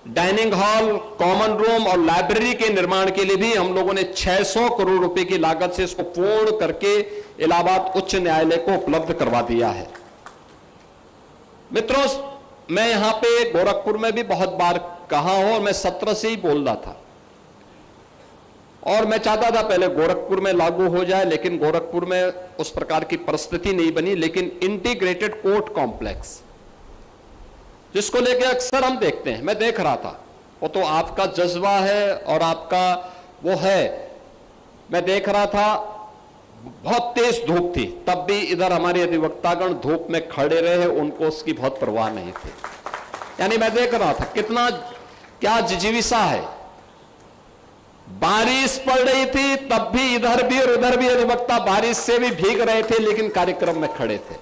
dining hall, common room और लाइब्रेरी के निर्माण के लिए भी हम लोगों ने 600 करोड़ रुपए की लागत से इसको पूर्ण करके इलाहाबाद उच्च न्यायालय को उपलब्ध करवा दिया है। मित्रों, मैं यहां पे गोरखपुर में भी बहुत बार कहा हूं और मैं 17 से ही बोल रहा था और मैं चाहता था पहले गोरखपुर में लागू हो जाए, लेकिन गोरखपुर में उस प्रकार की परिस्थिति नहीं बनी। लेकिन इंटीग्रेटेड कोर्ट कॉम्प्लेक्स जिसको लेके अक्सर हम देखते हैं, मैं देख रहा था, वो तो आपका जज्बा है और आपका वो है। मैं देख रहा था बहुत तेज धूप थी, तब भी इधर हमारे अधिवक्तागण धूप में खड़े रहे, उनको उसकी बहुत परवाह नहीं थी। यानी मैं देख रहा था कितना क्या जिजीविसा है। बारिश पड़ रही थी तब भी इधर भी और उधर भी अधिवक्ता बारिश से भी भीग रहे थे, लेकिन कार्यक्रम में खड़े थे।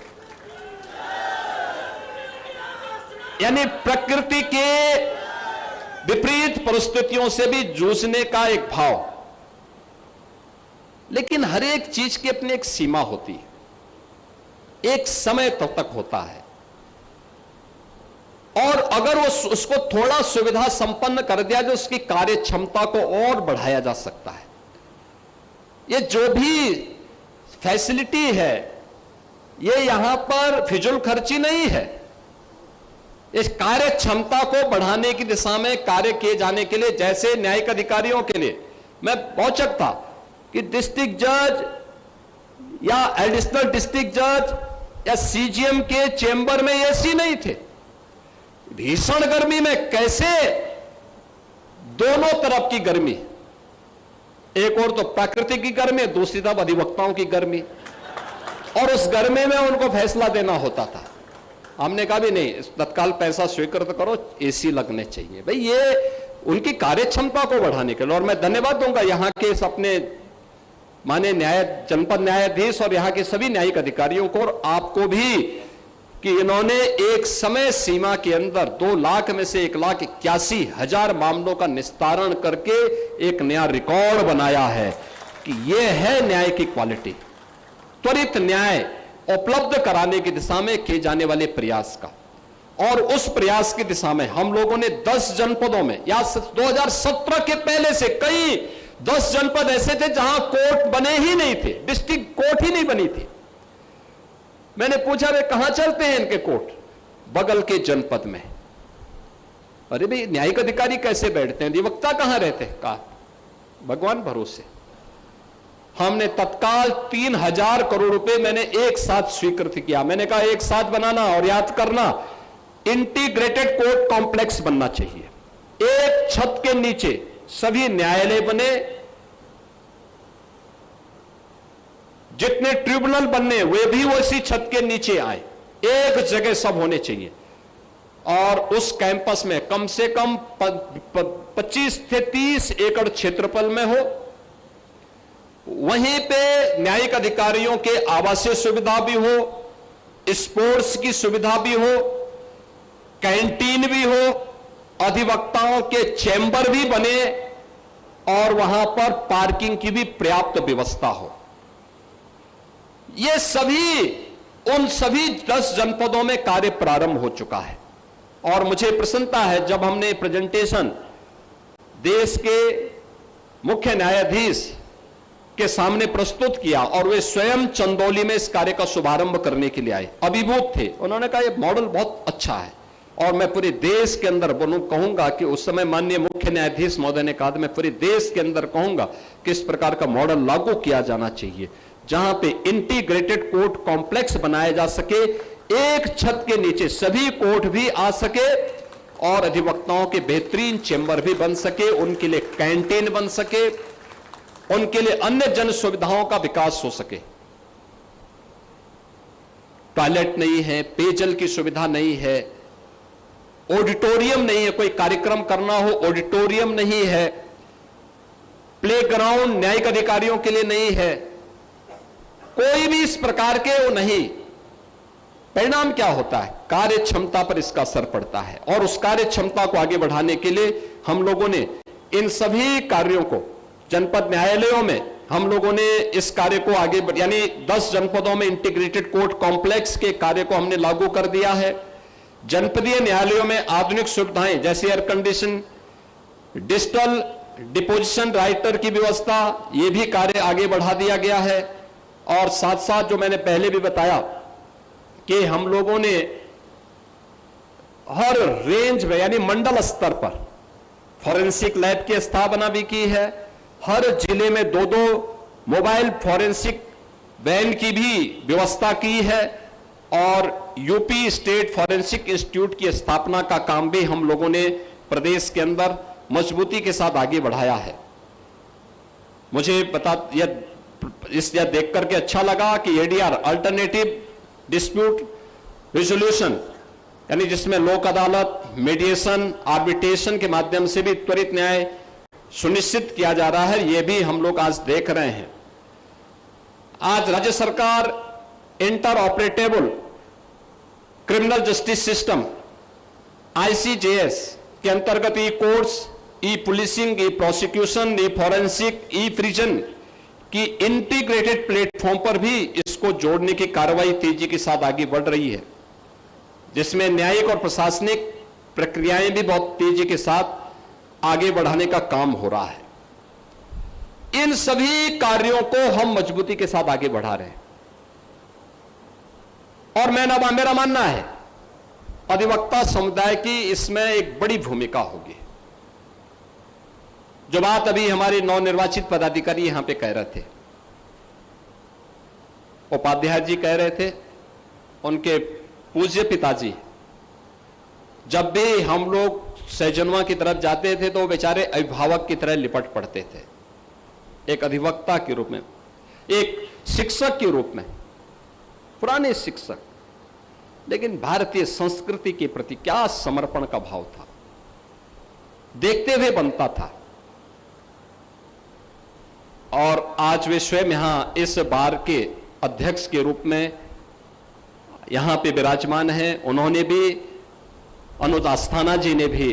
यानी प्रकृति के विपरीत परिस्थितियों से भी जूझने का एक भाव। लेकिन हर एक चीज की अपनी एक सीमा होती है, एक समय तक होता है, और अगर वो उसको थोड़ा सुविधा संपन्न कर दिया जाए, उसकी कार्य क्षमता को और बढ़ाया जा सकता है। ये जो भी फैसिलिटी है, ये यहां पर फिजूल खर्ची नहीं है। इस कार्य क्षमता को बढ़ाने की दिशा में कार्य किए जाने के लिए, जैसे न्यायिक अधिकारियों के लिए मैं औचक था कि डिस्ट्रिक्ट जज या एडिशनल डिस्ट्रिक्ट जज या सीजीएम के चेंबर में एसी नहीं थे। भीषण गर्मी में कैसे दोनों तरफ की गर्मी, एक और तो प्रकृति की गर्मी, दूसरी तरफ अधिवक्ताओं की गर्मी, और उस गर्मी में उनको फैसला देना होता था। हमने कहा भी नहीं, तत्काल पैसा स्वीकृत करो, एसी लगने चाहिए। भाई ये उनकी कार्य क्षमता को बढ़ाने के लिए। और मैं धन्यवाद दूंगा यहाँ के अपने माने जनपद न्यायाधीश और यहाँ के सभी न्यायिक अधिकारियों को और आपको भी कि इन्होंने एक समय सीमा के अंदर 2 लाख में से 1,81,000 मामलों का निस्तारण करके एक नया रिकॉर्ड बनाया है कि यह है न्याय की क्वालिटी। त्वरित न्याय उपलब्ध कराने की दिशा में किए जाने वाले प्रयास का, और उस प्रयास की दिशा में हम लोगों ने 10 जनपदों में या 2017 के पहले से कई 10 जनपद ऐसे थे जहां कोर्ट बने ही नहीं थे, डिस्ट्रिक्ट कोर्ट ही नहीं बनी थी। मैंने पूछा वे कहां चलते हैं इनके कोर्ट? बगल के जनपद में। अरे भाई न्यायिक अधिकारी कैसे बैठते हैं, अधिवक्ता कहां रहते हैं? कहा भगवान भरोसे। हमने तत्काल 3000 करोड़ रुपए मैंने एक साथ स्वीकृत किया। मैंने कहा एक साथ बनाना और याद करना, इंटीग्रेटेड कोर्ट कॉम्प्लेक्स बनना चाहिए। एक छत के नीचे सभी न्यायालय बने, जितने ट्रिब्यूनल बनने वे भी उसी छत के नीचे आए, एक जगह सब होने चाहिए। और उस कैंपस में कम से कम 25 से 30 एकड़ क्षेत्रफल में हो। वहीं पे न्यायिक अधिकारियों के आवासीय सुविधा भी हो, स्पोर्ट्स की सुविधा भी हो, कैंटीन भी हो, अधिवक्ताओं के चैम्बर भी बने और वहां पर पार्किंग की भी पर्याप्त व्यवस्था हो। ये सभी उन सभी 10 जनपदों में कार्य प्रारंभ हो चुका है। और मुझे प्रसन्नता है जब हमने प्रेजेंटेशन देश के मुख्य न्यायाधीश के सामने प्रस्तुत किया और वे स्वयं चंदौली में इस कार्य का शुभारंभ करने के लिए आए, अभिभूत थे। उन्होंने कहा यह मॉडल बहुत अच्छा है और मैं पूरे देश के अंदर कहूंगा कि उस समय माननीय मुख्य न्यायाधीश महोदय ने कहा, मैं पूरे देश के अंदर कहूंगा कि इस प्रकार का मॉडल लागू किया जाना चाहिए, जहां पे इंटीग्रेटेड कोर्ट कॉम्प्लेक्स बनाया जा सके, एक छत के नीचे सभी कोर्ट भी आ सके और अधिवक्ताओं के बेहतरीन चैम्बर भी बन सके, उनके लिए कैंटीन बन सके, उनके लिए अन्य जन सुविधाओं का विकास हो सके। टॉयलेट नहीं है, पेयजल की सुविधा नहीं है, ऑडिटोरियम नहीं है, कोई कार्यक्रम करना हो ऑडिटोरियम नहीं है, प्लेग्राउंड न्यायिक अधिकारियों के लिए नहीं है, कोई भी इस प्रकार के वो नहीं। परिणाम क्या होता है? कार्य क्षमता पर इसका असर पड़ता है और उस कार्य क्षमता को आगे बढ़ाने के लिए हम लोगों ने इन सभी कार्यों को जनपद न्यायालयों में हम लोगों ने इस कार्य को आगे यानी 10 जनपदों में इंटीग्रेटेड कोर्ट कॉम्प्लेक्स के कार्य को हमने लागू कर दिया है। जनपदीय न्यायालयों में आधुनिक सुविधाएं जैसे air condition, digital deposition writer की व्यवस्था, ये भी कार्य आगे बढ़ा दिया गया है। और साथ साथ जो मैंने पहले भी बताया कि हम लोगों ने हर रेंज में यानी मंडल स्तर पर फॉरेंसिक लैब की स्थापना भी की है। हर जिले में 2-2 मोबाइल फॉरेंसिक वैन की भी व्यवस्था की है और यूपी स्टेट फॉरेंसिक इंस्टीट्यूट की स्थापना का काम भी हम लोगों ने प्रदेश के अंदर मजबूती के साथ आगे बढ़ाया है। मुझे यह देख करके अच्छा लगा कि एडीआर अल्टरनेटिव डिस्प्यूट रिजोल्यूशन यानी जिसमें लोक अदालत, मीडिएशन, आर्बिट्रेशन के माध्यम से भी त्वरित न्याय सुनिश्चित किया जा रहा है, यह भी हम लोग आज देख रहे हैं। आज राज्य सरकार inter operable criminal justice system ICJS के अंतर्गत ई कोर्ट्स, ई पुलिसिंग, ई प्रोसिक्यूशन, ई फॉरेंसिक, ई प्रिजन की इंटीग्रेटेड प्लेटफॉर्म पर भी इसको जोड़ने की कार्रवाई तेजी के साथ आगे बढ़ रही है, जिसमें न्यायिक और प्रशासनिक प्रक्रियाएं भी बहुत तेजी के साथ आगे बढ़ाने का काम हो रहा है। इन सभी कार्यों को हम मजबूती के साथ आगे बढ़ा रहे हैं और मेरा मानना है अधिवक्ता समुदाय की इसमें एक बड़ी भूमिका होगी। जो बात अभी हमारे नवनिर्वाचित पदाधिकारी यहां पे कह रहे थे, उपाध्याय जी कह रहे थे, उनके पूज्य पिताजी, जब भी हम लोग सहजनवा की तरफ जाते थे तो बेचारे अभिभावक की तरह लिपट पड़ते थे, एक अधिवक्ता के रूप में, एक शिक्षक के रूप में, पुराने शिक्षक, लेकिन भारतीय संस्कृति के प्रति क्या समर्पण का भाव था, देखते हुए बनता था। और आज वे स्वयं यहां इस बार के अध्यक्ष के रूप में यहां पे विराजमान हैं। उन्होंने भी, अनुज अस्थाना जी ने भी,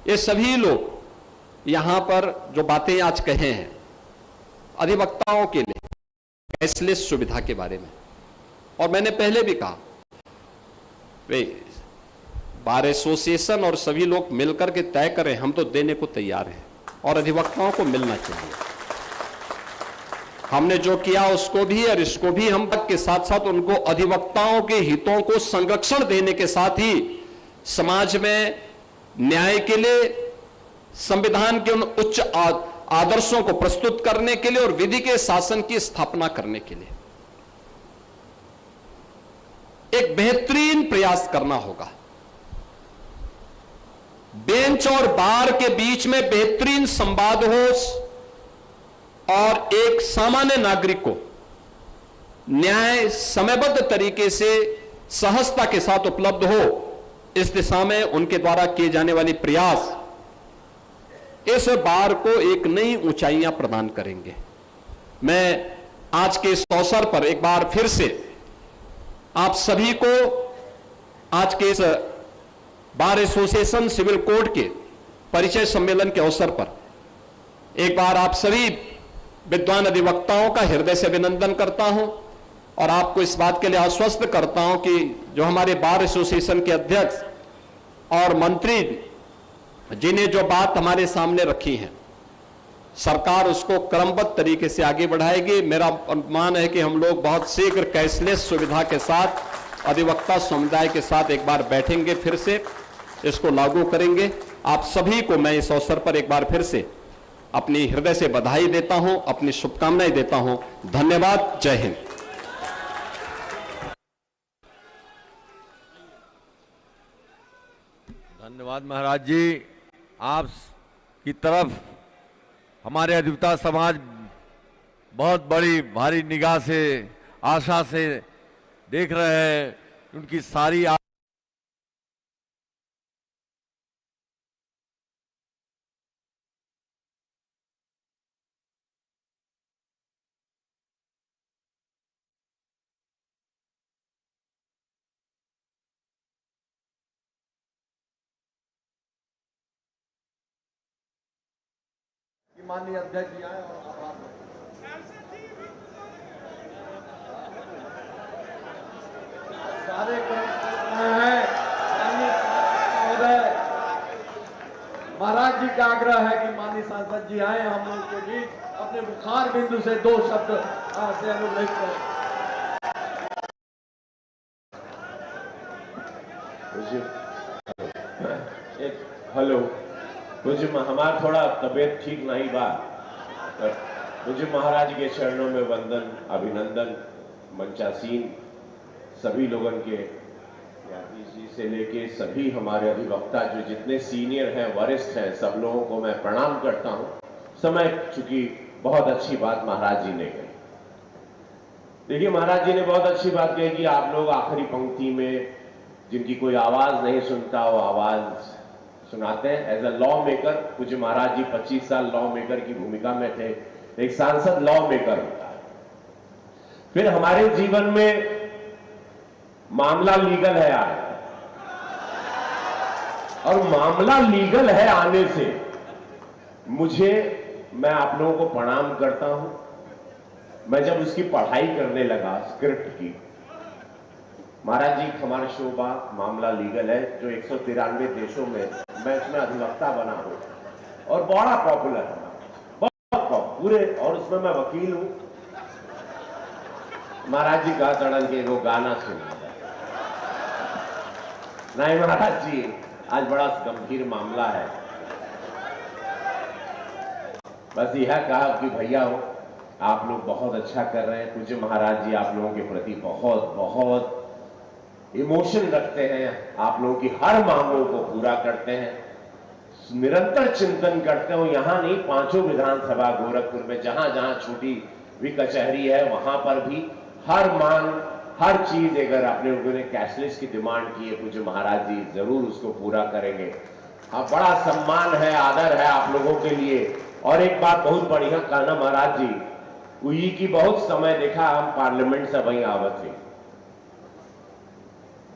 ये सभी लोग यहां पर जो बातें आज कहे हैं अधिवक्ताओं के लिए कैशलेस सुविधा के बारे में, और मैंने पहले भी कहा वे बार एसोसिएशन और सभी लोग मिलकर के तय करें, हम तो देने को तैयार हैं। और अधिवक्ताओं को मिलना चाहिए। हमने जो किया उसको भी और इसको भी हम तक के साथ साथ उनको अधिवक्ताओं के हितों को संरक्षण देने के साथ ही समाज में न्याय के लिए संविधान के उन उच्च आदर्शों को प्रस्तुत करने के लिए और विधि के शासन की स्थापना करने के लिए एक बेहतरीन प्रयास करना होगा। बेंच और बार के बीच में बेहतरीन संवाद हो और एक सामान्य नागरिक को न्याय समयबद्ध तरीके से सहजता के साथ उपलब्ध हो, इस दिशा में उनके द्वारा किए जाने वाली प्रयास इस बार को एक नई ऊंचाइयां प्रदान करेंगे। मैं आज के इस अवसर पर एक बार फिर से आप सभी को आज के इस बार एसोसिएशन सिविल कोड के परिचय सम्मेलन के अवसर पर एक बार आप सभी विद्वान अधिवक्ताओं का हृदय से अभिनंदन करता हूं और आपको इस बात के लिए आश्वस्त करता हूं कि जो हमारे बार एसोसिएशन के अध्यक्ष और मंत्री जिन्हें जो बात हमारे सामने रखी है, सरकार उसको क्रमबद्ध तरीके से आगे बढ़ाएगी। मेरा अनुमान है कि हम लोग बहुत शीघ्र कैशलेस सुविधा के साथ अधिवक्ता समुदाय के साथ एक बार बैठेंगे, फिर से इसको लागू करेंगे। आप सभी को मैं इस अवसर पर एक बार फिर से अपनी हृदय से बधाई देता हूं, अपनी शुभकामनाएं देता हूं। धन्यवाद। जय हिंद। धन्यवाद महाराज जी। आप की तरफ हमारे अधिवक्ता समाज बहुत बड़ी भारी निगाह से, आशा से देख रहे हैं। उनकी सारी माननीय अध्यक्ष जी आए और आभार सारे हैं। महाराज जी का आग्रह है कि माननीय सांसद जी आए हम लोग के बीच, अपने बुखार बिंदु से 2 शब्द से अनुलेख करें। हेलो, मुझे हमारा थोड़ा तबीयत ठीक नहीं बा, मुझे महाराज के चरणों में वंदन, अभिनंदन। मंचासीन सभी लोगों के जी से लेके सभी हमारे अधिवक्ता जो जितने सीनियर हैं, वरिष्ठ हैं, सब लोगों को मैं प्रणाम करता हूं। समय चूंकि बहुत अच्छी बात महाराज जी ने कही। देखिए, महाराज जी ने बहुत अच्छी बात कही कि आप लोग आखिरी पंक्ति में जिनकी कोई आवाज नहीं सुनता वो आवाज सुनाते हैं। एज अ लॉ मेकर, मुझे महाराज जी 25 साल लॉ मेकर की भूमिका में थे। एक सांसद लॉ मेकर होता है। फिर हमारे जीवन में मामला लीगल है आए, और मामला लीगल है आने से मैं आप लोगों को प्रणाम करता हूं। मैं जब उसकी पढ़ाई करने लगा स्क्रिप्ट की, महाराज जी हमारा शोभा मामला लीगल है जो 193 देशों में मैं उसमें अधिवक्ता बना हूं और बड़ा पॉपुलर है, बहुत पूरे, और उसमें मैं वकील हूं। महाराज जी कहा चढ़न के वो गाना सुना नहीं महाराज जी, आज बड़ा गंभीर मामला है। बस यह कहा कि भैया हो आप लोग बहुत अच्छा कर रहे हैं। पूज्य महाराज जी आप लोगों के प्रति बहुत बहुत इमोशन रखते हैं, आप लोगों की हर मांगों को पूरा करते हैं, निरंतर चिंतन करते हो। यहां नहीं, 5 विधानसभा गोरखपुर में जहां जहां छोटी भी कचहरी है वहां पर भी हर मांग, हर चीज अगर अपने लोगों ने कैशलेस की डिमांड की है, पूज्य महाराज जी जरूर उसको पूरा करेंगे। आप बड़ा सम्मान है, आदर है आप लोगों के लिए। और एक बात बहुत बढ़िया कहना महाराज जी, उही की बहुत समय देखा हम पार्लियामेंट से वहीं आवत थे,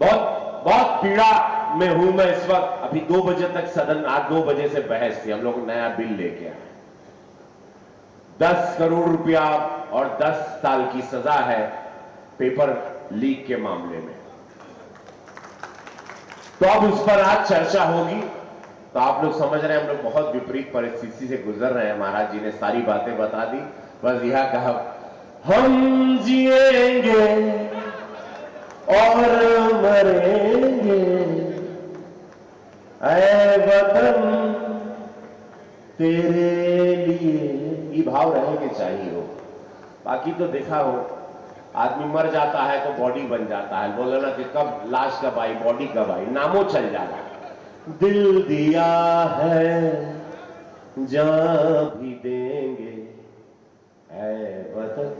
बहुत पीड़ा में हूं मैं इस वक्त। अभी 2 बजे तक सदन, आज 2 बजे से बहस थी। हम लोग नया बिल लेके आए, 10 करोड़ रुपया और 10 साल की सजा है पेपर लीक के मामले में। तो अब उस पर आज चर्चा होगी तो आप लोग समझ रहे हैं हम लोग बहुत विपरीत परिस्थिति से गुजर रहे हैं। महाराज जी ने सारी बातें बता दी, बस यह कहा, हम जिएंगे और मरेंगे ऐ वतन तेरे लिए, ये भाव रहेंगे चाहिए हो। बाकी तो देखा हो, आदमी मर जाता है तो बॉडी बन जाता है, बोले ना कि कब लाश कब आई, बॉडी कब आई, नामो चल जाता है। दिल दिया है जान भी देंगे ऐ वतन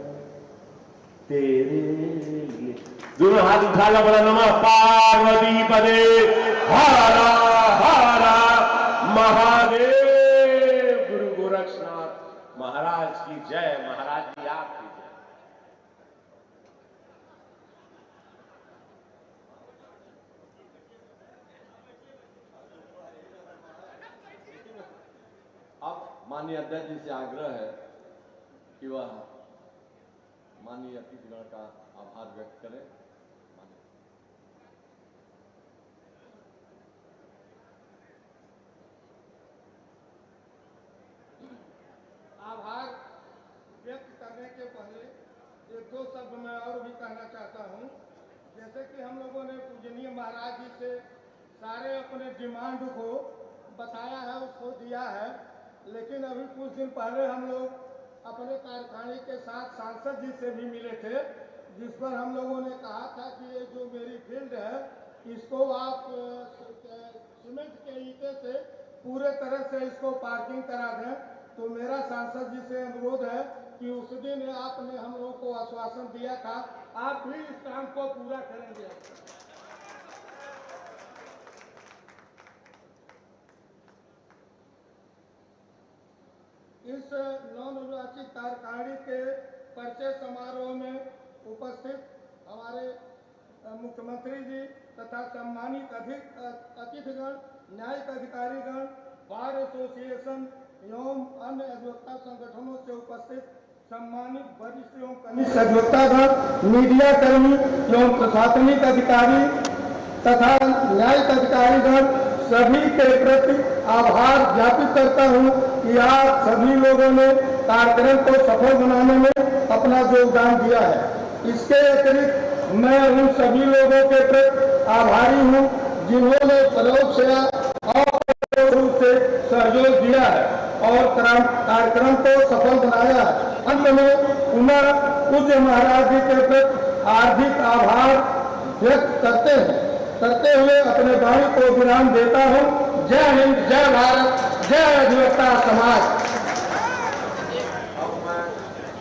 तेरे लिए। दोनों हाथ उठा लो, बोला नमः पार्वती पदे हरा हरा महादेव। गुरु गोरक्षनाथ महाराज की जय। महाराज जी आपकी जय। अब माननीय अध्यक्ष जी से आग्रह है कि वह माननीय अतिथिगण का आभार व्यक्त करें। आभार व्यक्त करने के पहले एक दो शब्द मैं और भी कहना चाहता हूं। जैसे कि हम लोगों ने पूजनीय महाराज जी से सारे अपने डिमांड को बताया है, उसको दिया है, लेकिन अभी कुछ दिन पहले हम लोग अपने कार्यकारिणी के साथ सांसद जी से भी मिले थे, जिस पर हम लोगों ने कहा था कि ये जो मेरी फील्ड है इसको आप सीमेंट के ईंटे से पूरे तरह से इसको पार्किंग करा दें। तो मेरा सांसद जी से अनुरोध है कि उस दिन आपने हम लोगों को आश्वासन दिया था, आप भी इस काम को पूरा करेंगे। इस नवनिर्वाचित कार्यकारिणी के परिचय समारोह में उपस्थित हमारे मुख्यमंत्री जी तथा सम्मानित अतिथिगण, न्यायिक अधिकारीगण, बार एसोसिएशन एवं अन्य अधिवक्ता संगठनों से उपस्थित सम्मानित वरिष्ठ एवं कनिष्ठ अधिवक्तागण, मीडिया कर्मी एवं प्रशासनिक अधिकारी तथा न्यायिक अधिकारीगण, सभी के प्रति आभार ज्ञापित करता हूं कि आप सभी लोगों ने कार्यक्रम को सफल बनाने में अपना योगदान दिया है। इसके अतिरिक्त मैं उन सभी लोगों के प्रति आभारी हूं जिन्होंने परोक्ष या अप्रत्यक्ष रूप से सहयोग दिया है और कार्यक्रम को सफल बनाया है। अंत में पुनः पूज्य महाराज जी के प्रति हार्दिक आभार व्यक्त करते हुए अपने वाणी को विराम देता हूं। जय हिंद, जय भारत, जय अधिवक्ता समाज।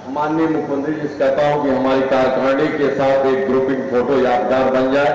माननीय मुख्यमंत्री जी से कहता हूं कि हमारी कार्यकारिणी के साथ एक ग्रुपिंग फोटो यादगार बन जाए।